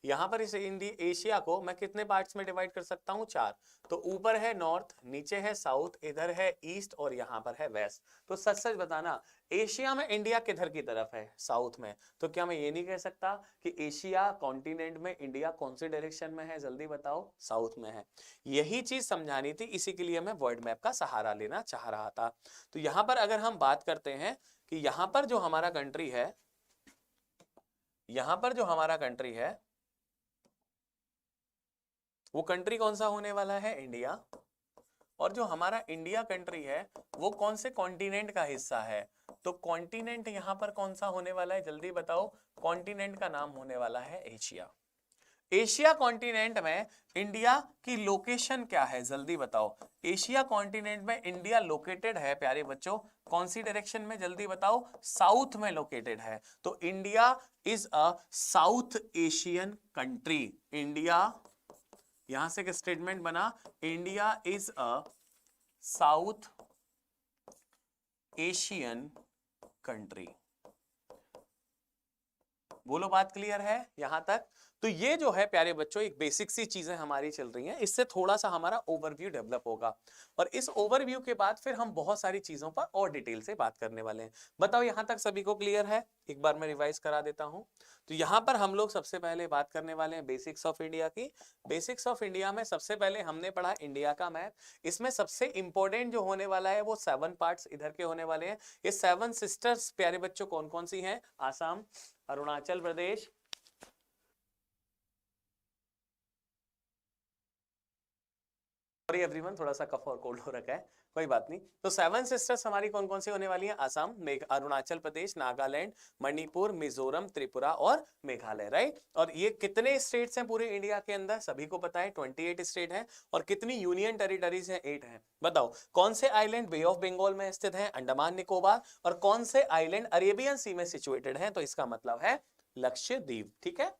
यहां पर इस एशिया को मैं कितने पार्ट्स में डिवाइड कर सकता हूं? 4। तो ऊपर है नॉर्थ, नीचे है साउथ, इधर है ईस्ट और यहां पर है वेस्ट। तो सच सच बताना, एशिया में इंडिया किधर की तरफ है? साउथ में। तो क्या मैं ये नहीं कह सकता कि एशिया कॉन्टिनेंट में इंडिया कौन सी डायरेक्शन में है? जल्दी बताओ। साउथ में है। यही चीज समझानी थी, इसी के लिए मैं वर्ल्ड मैप का सहारा लेना चाह रहा था। तो यहां पर अगर हम बात करते हैं कि यहां पर जो हमारा कंट्री है, यहां पर जो हमारा कंट्री है, वो कंट्री कौन सा होने वाला है? इंडिया। और जो हमारा इंडिया कंट्री है वो कौन से कॉन्टिनेंट का हिस्सा है? तो कॉन्टिनेंट यहां पर कौन सा होने वाला है जल्दी बताओ? कॉन्टिनेंट का नाम होने वाला है एशिया। एशिया कॉन्टिनेंट में इंडिया की लोकेशन क्या है जल्दी बताओ? एशिया कॉन्टिनेंट में इंडिया लोकेटेड है प्यारे बच्चों, कौन सी डायरेक्शन में जल्दी बताओ? साउथ में लोकेटेड है। तो India is a south Asian country. India, यहां से एक स्टेटमेंट बना, India is a south Asian country. बोलो बात क्लियर है यहां तक? तो ये जो है प्यारे बच्चों एक बेसिक सी चीजें हमारी चल रही हैं, इससे थोड़ा सा हमारा ओवरव्यू डेवलप होगा और इस ओवरव्यू के बाद फिर हम बहुत सारी चीजों पर और डिटेल से बात करने वाले हैं। बताओ यहां तक सभी को क्लियर है? एक बार मैं रिवाइज करा देता हूं। तो यहां पर हम लोग सबसे पहले बात करने वाले हैं बेसिक्स ऑफ इंडिया की। बेसिक्स ऑफ इंडिया में सबसे पहले हमने पढ़ा इंडिया का मैप। इसमें सबसे इंपॉर्टेंट जो होने वाला है वो 7 पार्ट्स इधर के होने वाले हैं। ये 7 सिस्टर्स प्यारे बच्चों कौन कौन सी हैं? आसाम, अरुणाचल प्रदेश, सॉरी एवरीवन थोड़ा सा कफ और कोल्ड हो रखा है, कोई बात नहीं। तो 7 सिस्टर्स हमारी कौन कौन सी होने वाली हैं? आसाम, अरुणाचल प्रदेश, नागालैंड, मणिपुर, मिजोरम, त्रिपुरा और मेघालय, राइट। और ये कितने स्टेट्स हैं पूरे इंडिया के अंदर? सभी को पता है 28 स्टेट हैं। और कितनी यूनियन टेरिटरीज हैं? 8 हैं। बताओ कौन से आइलैंड बे ऑफ बंगाल में स्थित है? अंडमान निकोबार। और कौन से आइलैंड अरेबियन सी में सिचुएटेड है? तो इसका मतलब है लक्षद्वीप, ठीक है।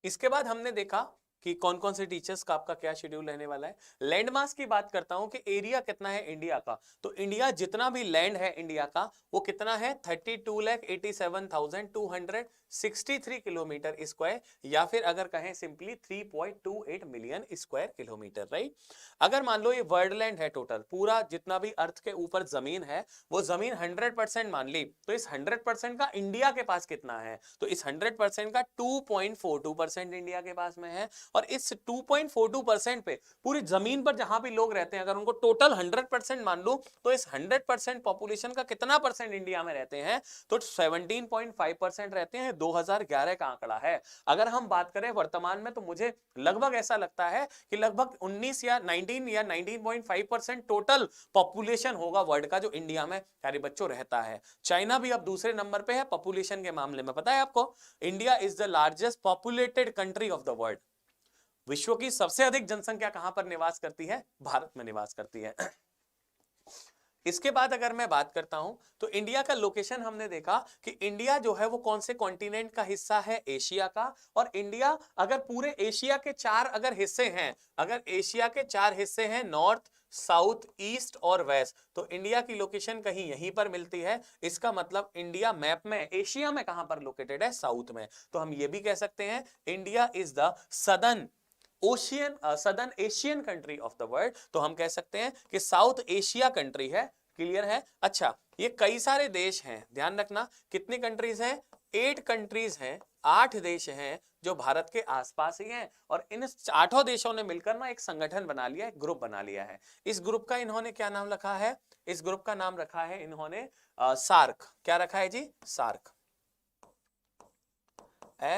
इसके बाद हमने देखा कि कौन कौन से टीचर्स का आपका क्या शेड्यूल रहने वाला है। लैंड मास की बात करता हूं कि एरिया कितना है इंडिया का। तो इंडिया जितना भी लैंड है इंडिया का वो कितना है? 32,87,263 किलोमीटर स्क्वायर, या फिर अगर कहें simply 3.28 million square kilometre, right. अगर मान लो ये वर्ल्ड लैंड है, टोटल पूरा जितना भी अर्थ के ऊपर जमीन है, वो जमीन 100% मान ली, तो इस 100% का इंडिया के पास कितना है? तो इस 100% का 2.42% इंडिया के पास में है। और इस 2.42% पे पूरी जमीन पर जहां भी लोग रहते हैं, अगर उनको टोटल 100% मान लूं तो इस 100% पॉपुलेशन का कितना परसेंट इंडिया में रहते हैं, तो 17.5% रहते हैं। 2011 का आंकड़ा है। अगर हम बात करें वर्तमान में तो मुझे लगभग ऐसा लगता है कि लगभग 19 या 19.5% टोटल पॉपुलेशन होगा वर्ल्ड का जो इंडिया में प्यारे बच्चों रहता है। चाइना भी अब दूसरे नंबर पे है पॉपुलेशन के मामले में। पता है आपको, India is the largest populated country of the world. विश्व की सबसे अधिक जनसंख्या कहां पर निवास करती है? भारत में निवास करती है। इसके बाद अगर मैं बात करता हूं तो इंडिया का लोकेशन हमने देखा कि इंडिया जो है वो कौन से कॉन्टिनेंट का हिस्सा है? एशिया का। और इंडिया अगर पूरे एशिया के 4 अगर हिस्से हैं, अगर एशिया के 4 हिस्से हैं, नॉर्थ, साउथ, ईस्ट और वेस्ट, तो इंडिया की लोकेशन कहीं यहीं पर मिलती है। इसका मतलब इंडिया मैप में एशिया में कहां पर लोकेटेड है? साउथ में। तो हम ये भी कह सकते हैं India is the southern southern Asian country of the world. तो हम कह सकते हैं कि साउथ एशिया कंट्री है। क्लियर है? अच्छा, ये कई सारे देश हैं, ध्यान रखना कितनी कंट्रीज हैं? 8 कंट्रीज हैं, 8 देश हैं जो भारत के आसपास ही हैं। और इन 8 देशों ने मिलकर ना एक संगठन बना लिया, एक ग्रुप बना लिया है। इस ग्रुप का इन्होंने क्या नाम रखा है? इस ग्रुप का नाम रखा है इन्होंने सार्क। क्या रखा है जी? SAARC,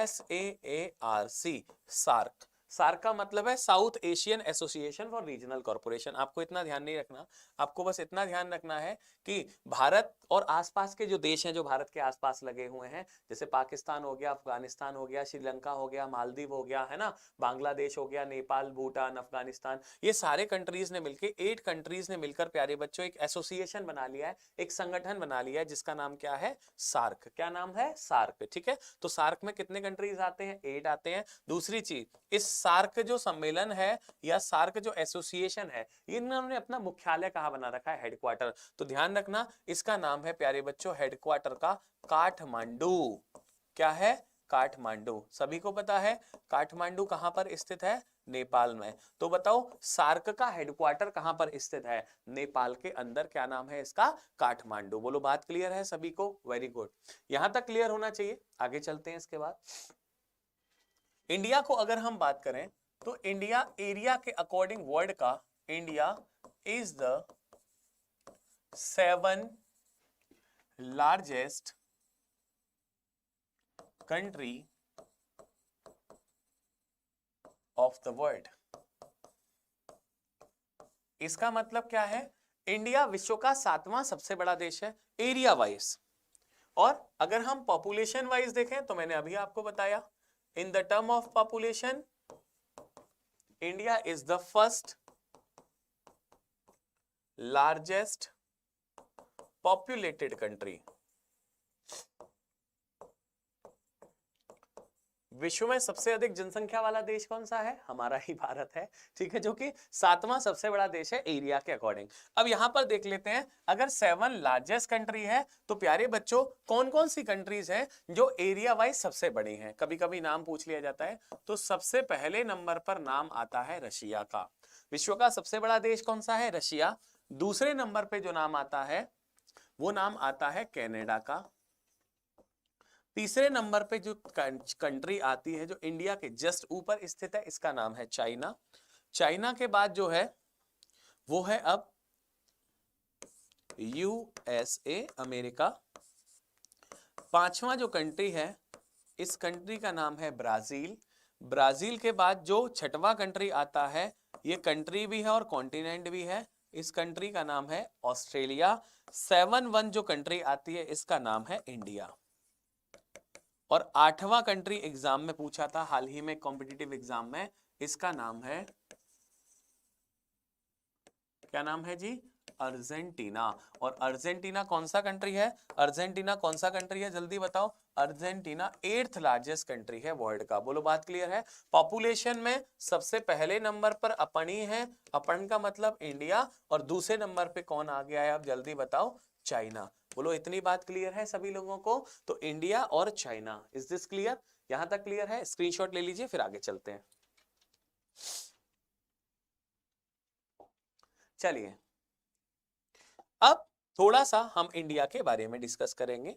SAARC, SAARC. सार्क का मतलब है south Asian association for regional corporation. आपको इतना ध्यान नहीं रखना, आपको बस इतना ध्यान रखना है कि भारत और आसपास के जो देश हैं जो भारत के आसपास लगे हुए हैं, जैसे पाकिस्तान हो गया, अफगानिस्तान हो गया, श्रीलंका हो गया, मालदीव हो गया, है ना, बांग्लादेश हो गया, नेपाल, भूटान, अफगानिस्तान, ये सारे कंट्रीज ने मिलकर 8 कंट्रीज ने मिलकर प्यारे बच्चों एक एसोसिएशन बना लिया है, एक संगठन बना लिया है जिसका नाम क्या है? सार्क। क्या नाम है? सार्क। ठीक है, तो सार्क में कितने कंट्रीज आते हैं? 8 आते हैं। दूसरी चीज, इस सार्क जो सम्मेलन है या सार्क जो एसोसिएशन है, इन्होंने अपना मुख्यालय कहां बना रखा है? हेडक्वार्टर। तो ध्यान रखना इसका नाम है प्यारे बच्चों हेडक्वार्टर का काठमांडू। क्या है? काठमांडू। सभी को पता है काठमांडू कहां पर स्थित है? नेपाल में। तो बताओ सार्क का हेडक्वार्टर कहां पर स्थित है? नेपाल के अंदर। क्या नाम है इसका? काठमांडू। बोलो बात क्लियर है सभी को? वेरी गुड, यहां तक क्लियर होना चाहिए। आगे चलते हैं। इसके बाद इंडिया को अगर हम बात करें तो इंडिया एरिया के अकॉर्डिंग वर्ल्ड का India is the 7 largest country of the world. इसका मतलब क्या है? इंडिया विश्व का 7वां सबसे बड़ा देश है एरिया वाइज। और अगर हम पॉपुलेशन वाइज देखें तो मैंने अभी आपको बताया, in the term of population India is the first largest populated country. विश्व में सबसे अधिक जनसंख्या वाला देश कौन सा है? हमारा ही भारत है। ठीक है, जो कि 7वां सबसे बड़ा देश है एरिया के अकॉर्डिंग। अब यहां पर देख लेते हैं, अगर 7 लार्जेस्ट कंट्री है तो प्यारे बच्चों कौन कौन सी कंट्रीज हैं जो एरिया वाइज सबसे बड़ी हैं? कभी कभी नाम पूछ लिया जाता है। तो सबसे पहले नंबर पर नाम आता है रशिया का। विश्व का सबसे बड़ा देश कौन सा है? रशिया। दूसरे नंबर पे जो नाम आता है वो नाम आता है कनाडा का। तीसरे नंबर पे जो कंट्री आती है जो इंडिया के जस्ट ऊपर स्थित है, इसका नाम है चाइना। चाइना के बाद जो है वो है अब USA, अमेरिका। पांचवा जो कंट्री है इस कंट्री का नाम है ब्राजील। ब्राजील के बाद जो छठवां कंट्री आता है, ये कंट्री भी है और कॉन्टिनेंट भी है, इस कंट्री का नाम है ऑस्ट्रेलिया। 7 जो कंट्री आती है इसका नाम है इंडिया। और 8वां कंट्री एग्जाम में पूछा था हाल ही में कॉम्पिटिटिव एग्जाम में, इसका नाम है, क्या नाम है जी? अर्जेंटीना। और अर्जेंटीना कौन सा कंट्री है? अर्जेंटीना कौन सा कंट्री है? जल्दी बताओ। अर्जेंटीना 8th लार्जेस्ट कंट्री है वर्ल्ड का। बोलो बात क्लियर है? पॉपुलेशन में सबसे पहले नंबर पर अपन ही है, अपन का मतलब इंडिया, और दूसरे नंबर पे कौन आ गया है? आप जल्दी बताओ। चाइना। बोलो इतनी बात क्लियर है सभी लोगों को? तो इंडिया और चाइना, इज दिस क्लियर? यहां तक क्लियर है? स्क्रीनशॉट ले लीजिए, फिर आगे चलते हैं। चलिए अब थोड़ा सा हम इंडिया के बारे में डिस्कस करेंगे।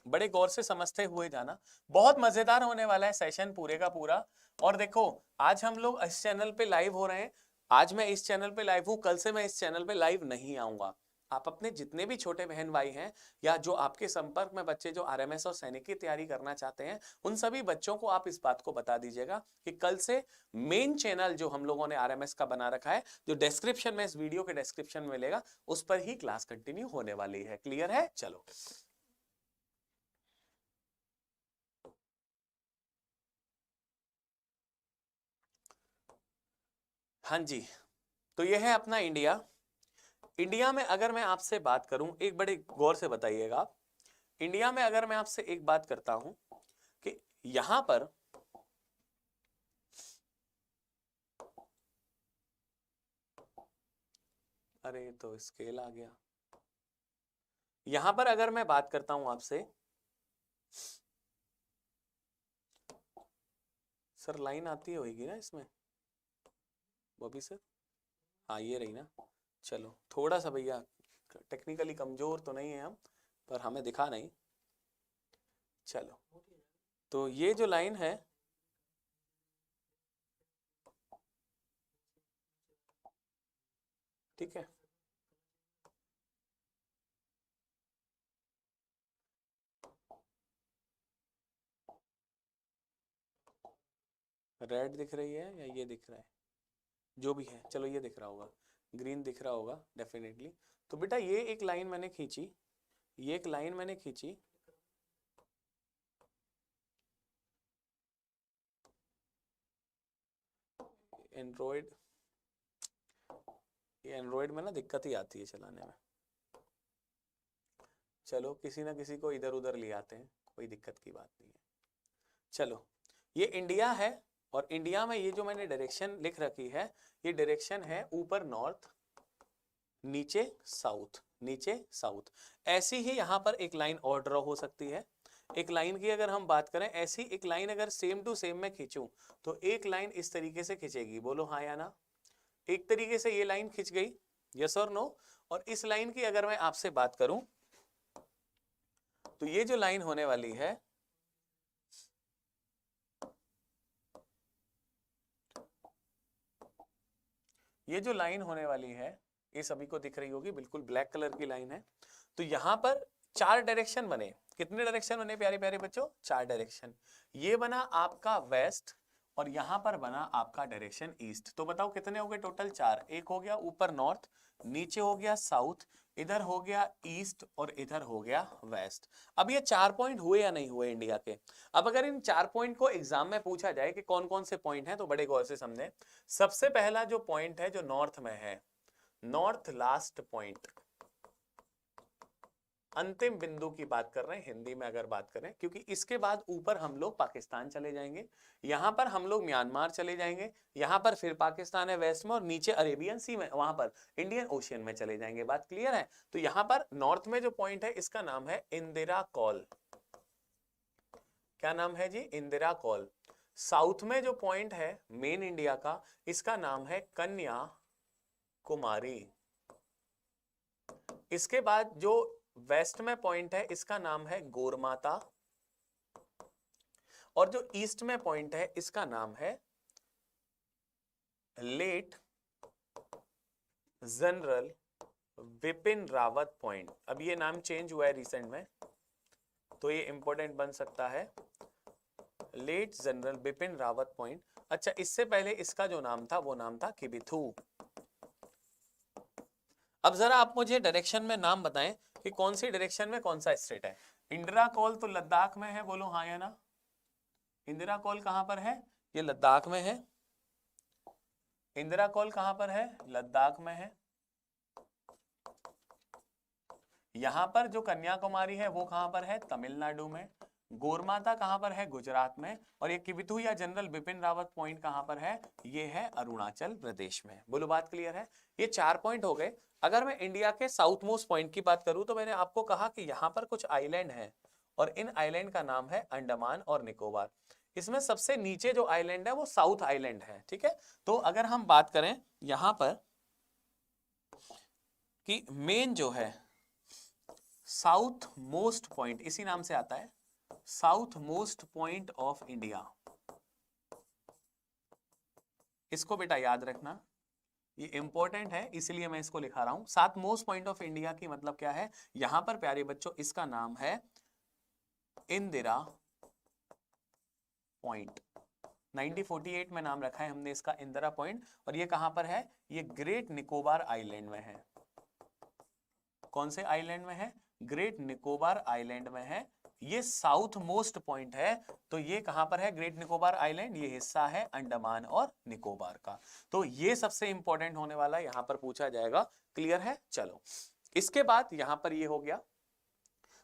बड़े गौर से समझते हुए जाना। बहुत मजेदार होने वाला है सेशन पूरे का पूरा। और देखो आज हम लोग इस चैनल पे लाइव हो रहे हैं, आज मैं इस चैनल पे लाइव हूं, कल से मैं इस चैनल पे लाइव नहीं आऊंगा। आप अपने जितने भी छोटे बहन भाई हैं या जो आपके संपर्क में बच्चे जो आरएमएस और सैनिक की तैयारी करना चाहते हैं, उन सभी बच्चों को आप इस बात को बता दीजिएगा कि कल से मेन चैनल जो हम लोगों ने आरएमएस का बना रखा है, जो डिस्क्रिप्शन में, इस वीडियो के डिस्क्रिप्शन में मिलेगा, उस पर ही क्लास कंटिन्यू होने वाली है। क्लियर है? चलो हाँ जी, तो यह है अपना इंडिया। इंडिया में अगर मैं आपसे बात करूं, एक बड़े गौर से बताइएगा, इंडिया में अगर मैं आपसे एक बात करता हूं कि यहां पर अरे तो स्केल आ गया, यहां पर अगर मैं बात करता हूं आपसे, सर लाइन आती होगी ना इसमें बॉबी सर? हाँ ये रही ना। चलो थोड़ा सा भैया टेक्निकली कमजोर तो नहीं है हम, पर हमें दिखा नहीं। चलो तो ये जो लाइन है, ठीक है, रेड दिख रही है या ये दिख रहा है, जो भी है, चलो ये दिख रहा होगा, ग्रीन दिख रहा होगा डेफिनेटली। तो बेटा ये एक लाइन मैंने खींची, ये एक लाइन मैंने खींची, एंड्रॉयड, ये एंड्रॉयड में ना दिक्कत ही आती है चलाने में। चलो किसी ना किसी को इधर उधर ले आते हैं, कोई दिक्कत की बात नहीं है। चलो ये इंडिया है, और इंडिया में ये जो मैंने डायरेक्शन लिख रखी है, ये डायरेक्शन है ऊपर नॉर्थ, नीचे साउथ, नीचे साउथ। ऐसी ही यहां पर एक लाइन और ड्रॉ हो सकती है। एक लाइन की अगर हम बात करें, ऐसी एक लाइन अगर सेम टू सेम मैं खींचूं, तो एक लाइन इस तरीके से खींचेगी, बोलो हाँ या ना? एक तरीके से ये लाइन खींच गई, यस और नो? और इस लाइन की अगर मैं आपसे बात करूं, तो ये जो लाइन होने वाली है, ये जो लाइन होने वाली है, ये सभी को दिख रही होगी, बिल्कुल ब्लैक कलर की लाइन है। तो यहां पर चार डायरेक्शन बने। कितने डायरेक्शन बने प्यारे प्यारे बच्चों? चार डायरेक्शन। ये बना आपका वेस्ट, और यहां पर बना आपका डायरेक्शन ईस्ट। तो बताओ कितने हो गए टोटल? चार। एक हो गया ऊपर नॉर्थ, नीचे हो गया साउथ, इधर हो गया ईस्ट, और इधर हो गया वेस्ट। अब ये 4 पॉइंट हुए या नहीं हुए इंडिया के? अब अगर इन 4 पॉइंट को एग्जाम में पूछा जाए कि कौन कौन से पॉइंट हैं, तो बड़े गौर से समझें। सबसे पहला जो पॉइंट है जो नॉर्थ में है, नॉर्थ लास्ट पॉइंट, अंतिम बिंदु की बात कर रहे हैं हिंदी में अगर बात करें, क्योंकि इसके बाद ऊपर हम लोग पाकिस्तान चले जाएंगे, यहां पर हम लोग म्यांमार चले जाएंगे, यहां पर फिर पाकिस्तान है वेस्ट में, और नीचे अरेबियन सी में, वहां पर इंडियन ओशियन में चले जाएंगे। बात क्लियर है? तो यहां पर नॉर्थ में जो पॉइंट है, इसका नाम है इंदिरा कॉल। क्या नाम है जी? इंदिरा कॉल। साउथ में जो पॉइंट है मेन इंडिया का, इसका नाम है कन्या कुमारी। इसके बाद जो वेस्ट में पॉइंट है, इसका नाम है गोरमाता, और जो ईस्ट में पॉइंट है, इसका नाम है late general Bipin Rawat point. अब ये नाम चेंज हुआ है रिसेंट में, तो ये इंपॉर्टेंट बन सकता है, late general Bipin Rawat point. अच्छा, इससे पहले इसका जो नाम था वो नाम था किबिथू। अब जरा आप मुझे डायरेक्शन में नाम बताएं कि कौन सी डायरेक्शन में कौन सा स्टेट है। इंदिरा कॉल तो लद्दाख में है, बोलो हाँ या ना? इंदिरा कॉल कहां पर है? ये लद्दाख में है। इंदिरा कॉल कहां पर है? लद्दाख में है। यहां पर जो कन्याकुमारी है वो कहां पर है? तमिलनाडु में। गोरमाता कहां पर है? गुजरात में। और ये किबिथू या जनरल बिपिन रावत पॉइंट कहां पर है? ये है अरुणाचल प्रदेश में। बोलो बात क्लियर है? ये 4 पॉइंट हो गए। अगर मैं इंडिया के साउथ मोस्ट पॉइंट की बात करूं, तो मैंने आपको कहा कि यहां पर कुछ आइलैंड है, और इन आइलैंड का नाम है अंडमान और निकोबार। इसमें सबसे नीचे जो आइलैंड है वो साउथ आइलैंड है, ठीक है? तो अगर हम बात करें यहां पर कि मेन जो है साउथ मोस्ट पॉइंट, इसी नाम से आता है, south most point of India. इसको बेटा याद रखना, ये इंपॉर्टेंट है, इसीलिए मैं इसको लिखा रहा हूं। South most point of India की मतलब क्या है, यहां पर प्यारे बच्चों इसका नाम है इंदिरा पॉइंट। 1948 में नाम रखा है हमने इसका इंदिरा पॉइंट, और ये कहां पर है, ये ग्रेट निकोबार आइलैंड में है। कौन से आइलैंड में है, ग्रेट निकोबार आइलैंड में है। ये साउथ मोस्ट पॉइंट है, तो ये कहां पर है, ग्रेट निकोबार आइलैंड, ये हिस्सा है अंडमान और निकोबार का। तो ये सबसे इंपॉर्टेंट होने वाला यहां पर पूछा जाएगा। क्लियर है? चलो, इसके बाद यहां पर ये हो गया।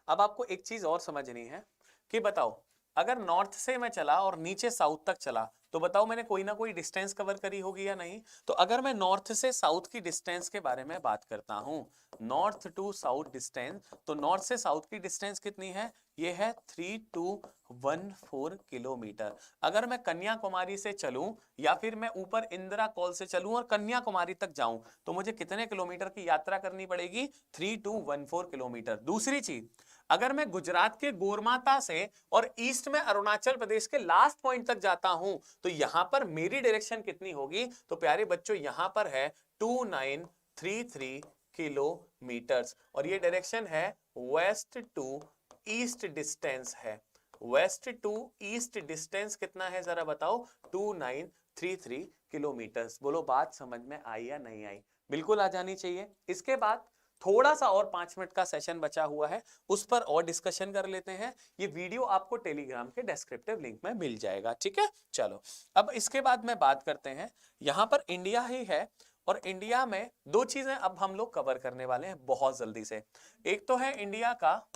अब आपको एक चीज और समझनी है कि बताओ, अगर नॉर्थ से मैं चला और नीचे साउथ तक चला, तो बताओ मैंने कोई ना कोई डिस्टेंस कवर करी होगी या नहीं। तो अगर मैं नॉर्थ से साउथ की डिस्टेंस के बारे में बात करता हूं, नॉर्थ टू साउथ डिस्टेंस, तो नॉर्थ से साउथ की डिस्टेंस कितनी है, ये है 3214 किलोमीटर। अगर मैं कन्याकुमारी से चलूं या फिर मैं ऊपर इंदिरा कॉल से चलूं और कन्याकुमारी तक जाऊं, तो मुझे कितने किलोमीटर की यात्रा करनी पड़ेगी, 3214 किलोमीटर। दूसरी चीज, अगर मैं गुजरात के गोरमाता से और ईस्ट में अरुणाचल प्रदेश के लास्ट पॉइंट तक जाता हूं, तो यहां पर मेरी डायरेक्शन कितनी होगी, तो प्यारे बच्चों यहां पर है 2933 किलोमीटर्स, और ये डायरेक्शन है वेस्ट टू ईस्ट डिस्टेंस है। वेस्ट टू ईस्ट डिस्टेंस कितना है जरा बताओ, 2933 किलोमीटर्स। बोलो बात समझ में आई या नहीं आई? बिल्कुल आ जानी चाहिए। इसके बाद थोड़ा सा और 5 मिनट का सेशन बचा हुआ है, उस पर और डिस्कशन कर लेते हैं। ये वीडियो आपको टेलीग्राम के डिस्क्रिप्टिव लिंक में मिल जाएगा, ठीक है। चलो, अब इसके बाद में बात करते हैं, यहां पर इंडिया ही है, और इंडिया में दो चीजें अब हम लोग कवर करने वाले हैं बहुत जल्दी से। एक तो है इंडिया का,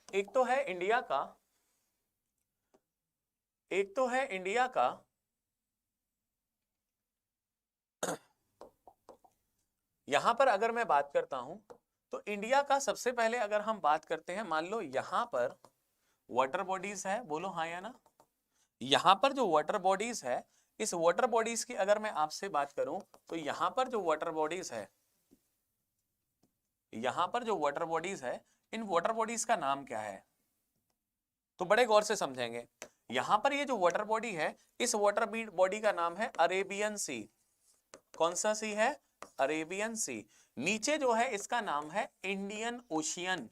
एक तो है इंडिया का, एक तो है इंडिया का यहां पर अगर मैं बात करता हूं, तो इंडिया का सबसे पहले अगर हम बात करते हैं, मान लो यहां पर वाटर बॉडीज है, बोलो हाँ या ना। यहां पर जो वाटर बॉडीज है, इस वाटर बॉडीज की अगर मैं आपसे बात करूं, तो यहां पर जो वाटर बॉडीज है, यहां पर जो वाटर बॉडीज है, इन वाटर बॉडीज का नाम क्या है, तो बड़े गौर से समझेंगे। यहां पर ये जो वाटर बॉडी है, इस वाटर बॉडी का नाम है अरेबियन सी। कौन सा सी है, अरेबियन सी। नीचे जो है इसका नाम है इंडियन ओशियन,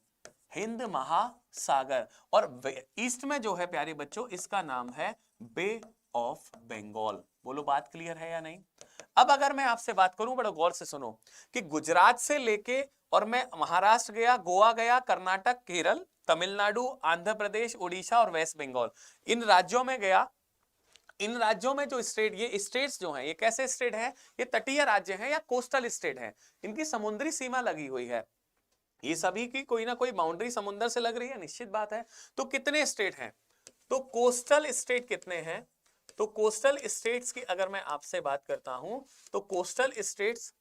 हिंद महासागर, और ईस्ट में जो है प्यारे बच्चों इसका नाम है बे ऑफ बंगाल। बोलो बात क्लियर है या नहीं? अब अगर मैं आपसे बात करूं, बड़ा गौर से सुनो, कि गुजरात से लेके और मैं महाराष्ट्र गया, गोवा गया, कर्नाटक, केरल, तमिलनाडु, आंध्र प्रदेश, उड़ीसा और वेस्ट बंगाल, इन राज्यों में गया। इन राज्यों में जो स्टेट, ये स्टेट्स जो हैं, ये कैसे स्टेट हैं, ये तटीय राज्य हैं या कोस्टल स्टेट हैं, इनकी समुद्री सीमा लगी हुई है। ये सभी की कोई ना कोई बाउंड्री समुद्र से लग रही है, निश्चित बात है। तो कितने स्टेट हैं, तो कोस्टल स्टेट कितने हैं, तो कोस्टल स्टेट्स की अगर मैं आपसे बात करता हूं, तो कोस्टल स्टेट्स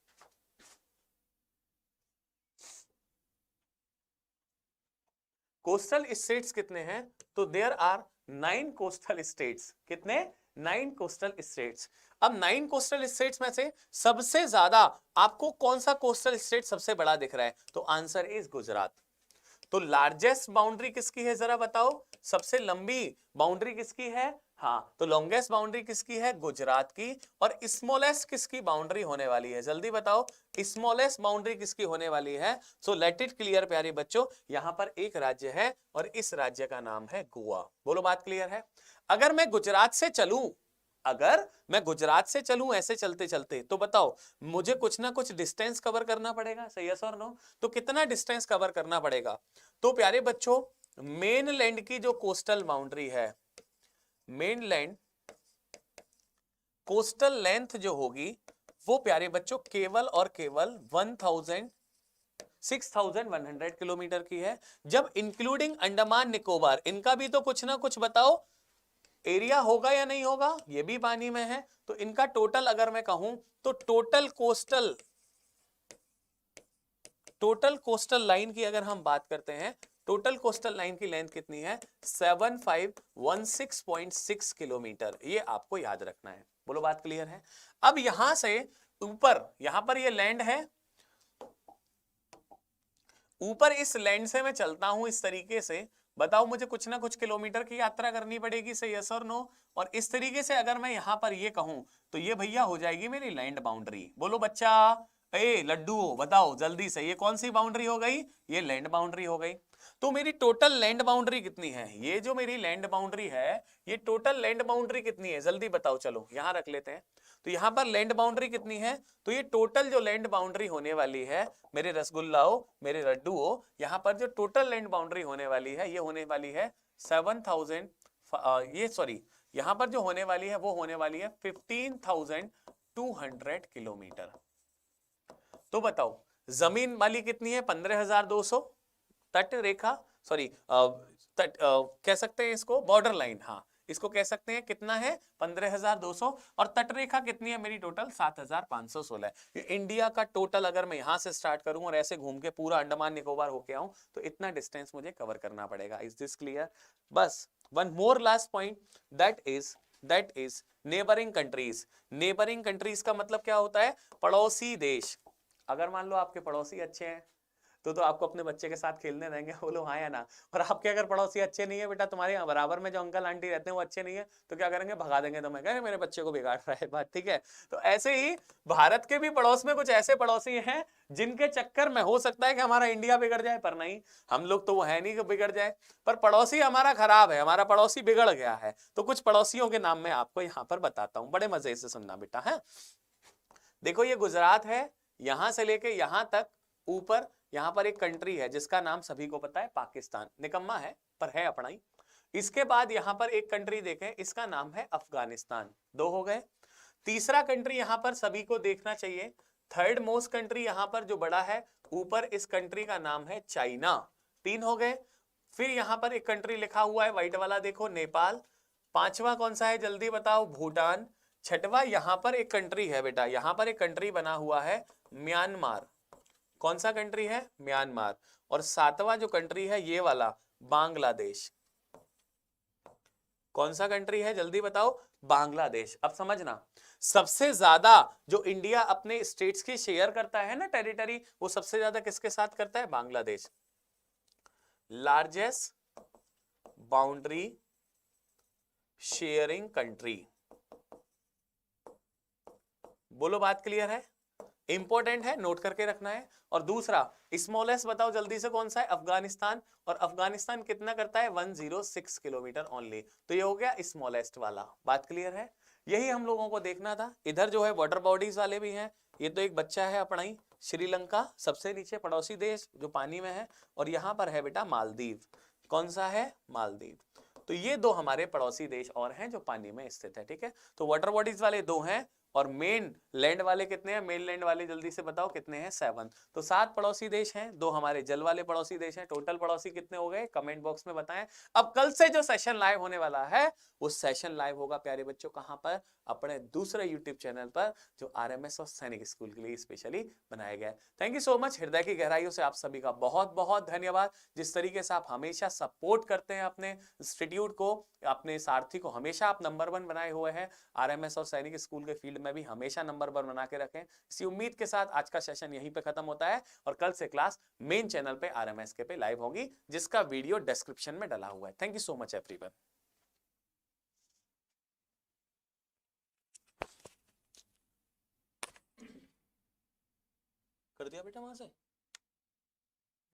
कितने हैं, तो देयर आर 9 कोस्टल स्टेट्स। कितने? 9 कोस्टल स्टेट्स। अब 9 कोस्टल स्टेट्स में से सबसे ज्यादा आपको कौन सा कोस्टल स्टेट सबसे बड़ा दिख रहा है, तो आंसर इज गुजरात। तो लार्जेस्ट बाउंड्री किसकी है जरा बताओ, सबसे लंबी बाउंड्री किसकी है, हाँ, तो लॉन्गेस्ट बाउंड्री किसकी है, गुजरात की। और स्मॉलेस्ट किसकी बाउंड्री होने वाली है, जल्दी बताओ, स्मॉलेस्ट बाउंड्री किसकी होने वाली है। सो लेट इट क्लियर प्यारे बच्चों, यहां पर एक राज्य है और इस राज्य का नाम है गोवा। बोलो बात क्लियर है? अगर मैं गुजरात से चलूं, अगर मैं गुजरात से चलूं ऐसे चलते चलते, तो बताओ मुझे कुछ ना कुछ डिस्टेंस कवर करना पड़ेगा, सही है और नो? तो कितना डिस्टेंस कवर करना पड़ेगा, तो प्यारे बच्चों मेनलैंड की जो कोस्टल बाउंड्री है, मेनलैंड कोस्टल लेंथ जो होगी, वो प्यारे बच्चों केवल और केवल 6100 किलोमीटर की है। जब इंक्लूडिंग अंडमान निकोबार, इनका भी तो कुछ ना कुछ बताओ एरिया होगा या नहीं होगा, ये भी पानी में है। तो इनका टोटल अगर मैं कहूं, तो टोटल कोस्टल लाइन की अगर हम बात करते हैं, टोटल कोस्टल लाइन की लेंथ कितनी है, 7516.6 किलोमीटर। ये आपको याद रखना है। बोलो बात क्लियर है? अब यहां से ऊपर, यहां पर ये लैंड है, ऊपर इस लैंड से मैं चलता हूं इस तरीके से, बताओ मुझे कुछ ना कुछ किलोमीटर की यात्रा करनी पड़ेगी, से यस और नो। और इस तरीके से अगर मैं यहां पर ये कहूं तो ये भैया हो जाएगी मेरी लैंड बाउंड्री। बोलो बच्चा, ए लड्डू बताओ जल्दी से, ये कौन सी बाउंड्री हो गई? ये लैंड बाउंड्री हो गई। तो मेरी टोटल लैंड बाउंड्री कितनी है? ये जो मेरी लैंड बाउंड्री है, ये टोटल लैंड बाउंड्री कितनी है जल्दी बताओ, चलो यहां रख लेते हैं। तो यहां पर लैंड बाउंड्री कितनी है? तो ये टोटल जो लैंड बाउंड्री होने वाली है मेरे रसगुल्लाओ, मेरे लड्डूओ, यहां पर जो टोटल लैंड बाउंड्री होने वाली है, ये होने वाली है 7000, ये सॉरी, यहां पर जो होने वाली है वो होने वाली है 15,200 किलोमीटर। तो बताओ जमीन वाली कितनी है? 15,200, तट रेखा, सॉरी तट कह सकते हैं इसको, बॉर्डर लाइन, हाँ इसको कह सकते हैं, कितना है? 15,200। और तट रेखा कितनी है मेरी? टोटल 7,516 है। इंडिया का टोटल अगर मैं यहां से स्टार्ट करूं और ऐसे घूम के पूरा अंडमान निकोबार होके आऊं तो इतना डिस्टेंस मुझे कवर करना पड़ेगा। Is this clear? बस one more last point, that is neighbouring countries. Neighbouring countries का मतलब क्या होता है? पड़ोसी देश। अगर मान लो आपके पड़ोसी अच्छे हैं तो आपको अपने बच्चे के साथ खेलने देंगे, बोलो हाँ या ना। और आपके अगर पड़ोसी अच्छे नहीं है बेटा, तुम्हारे बराबर में जो अंकल आंटी रहते हैं वो अच्छे नहीं है, तो क्या करेंगे? भगा देंगे तुम्हें, कहेंगे मेरे बच्चे को बिगाड़ रहा है। बात ठीक है? तो ऐसे ही भारत के भी पड़ोस में कुछ ऐसे पड़ोसी हैं जिनके चक्कर में हो सकता है कि हमारा इंडिया बिगड़ जाए, पर नहीं, हम लोग तो वो है नहीं कि बिगड़ जाए, पर पड़ोसी हमारा खराब है, हमारा पड़ोसी बिगड़ गया है। तो कुछ पड़ोसियों के नाम मैं आपको यहाँ पर बताता हूँ, बड़े मजे से सुनना बेटा है। देखो ये गुजरात है, यहां से लेके यहां तक ऊपर यहां पर एक कंट्री है जिसका नाम सभी को पता है, पाकिस्तान। निकम्मा है पर है अपना ही। इसके बाद यहां पर एक कंट्री देखें, इसका नाम है अफगानिस्तान। दो हो गए। तीसरा कंट्री यहां पर सभी को देखना चाहिए, थर्ड मोस्ट कंट्री यहां पर जो बड़ा है ऊपर, इस कंट्री का नाम है चाइना। तीन हो गए। फिर यहां पर एक कंट्री लिखा हुआ है व्हाइट वाला, देखो नेपाल। पांचवा कौन सा है जल्दी बताओ? भूटान। छठवा यहां पर एक कंट्री है बेटा, यहां पर एक कंट्री बना हुआ है म्यांमार। कौन सा कंट्री है? म्यांमार। और सातवां जो कंट्री है ये वाला, बांग्लादेश। कौन सा कंट्री है जल्दी बताओ? बांग्लादेश। अब समझना, सबसे ज्यादा जो इंडिया अपने स्टेट्स की शेयर करता है ना टेरिटरी, वो सबसे ज्यादा किसके साथ करता है? Bangladesh. Largest boundary sharing country. बोलो बात क्लियर है? इंपॉर्टेंट है, नोट करके रखना है। और दूसरा स्मॉलेस्ट बताओ जल्दी से कौन सा है? अफगानिस्तान। और अफगानिस्तान कितना करता है? 106 किलोमीटर ओनली। तो ये हो गया स्मॉलेस्ट वाला। बात क्लियर है? यही हम लोगों को देखना था। इधर जो है वाटर बॉडीज वाले भी हैं। ये तो एक बच्चा है अपना ही, श्रीलंका सबसे नीचे पड़ोसी देश जो पानी में है। और यहां पर है बेटा मालदीव। कौन सा है? मालदीव। तो ये दो हमारे पड़ोसी देश और हैं जो पानी में स्थित है। ठीक है, तो वाटर बॉडीज वाले दो हैं और मेन लैंड वाले कितने हैं? मेन लैंड वाले जल्दी से बताओ कितने हैं? 7। तो 7 पड़ोसी देश हैं, 2 हमारे जल वाले पड़ोसी देश हैं। टोटल पड़ोसी कितने हो गए? कमेंट बॉक्स में बताएं। अब कल से जो सेशन लाइव होने वाला है वो सेशन लाइव होगा प्यारे बच्चों, कहां पर? अपने दूसरे यूट्यूब चैनल पर जो आरएमएस और सैनिक स्कूल के लिए स्पेशली बनाया गया है। Thank you so much. हृदय की गहराइयों से आप सभी का बहुत बहुत धन्यवाद। जिस तरीके से आप हमेशा सपोर्ट करते हैं अपने इंस्टीट्यूट को, अपने सारथी को हमेशा आप नंबर 1 बनाए हुए हैं। आरएमएस और सैनिक स्कूल के फील्ड में भी हमेशा नंबर 1 बना के रखें। इसी उम्मीद के साथ आज का सेशन यहीं पे खत्म होता है और कल से क्लास मेन चैनल पे आरएमएस के पे लाइव होगी, जिसका वीडियो डिस्क्रिप्शन में डला हुआ है। Thank you so much everyone. कर दिया बेटा वहां से।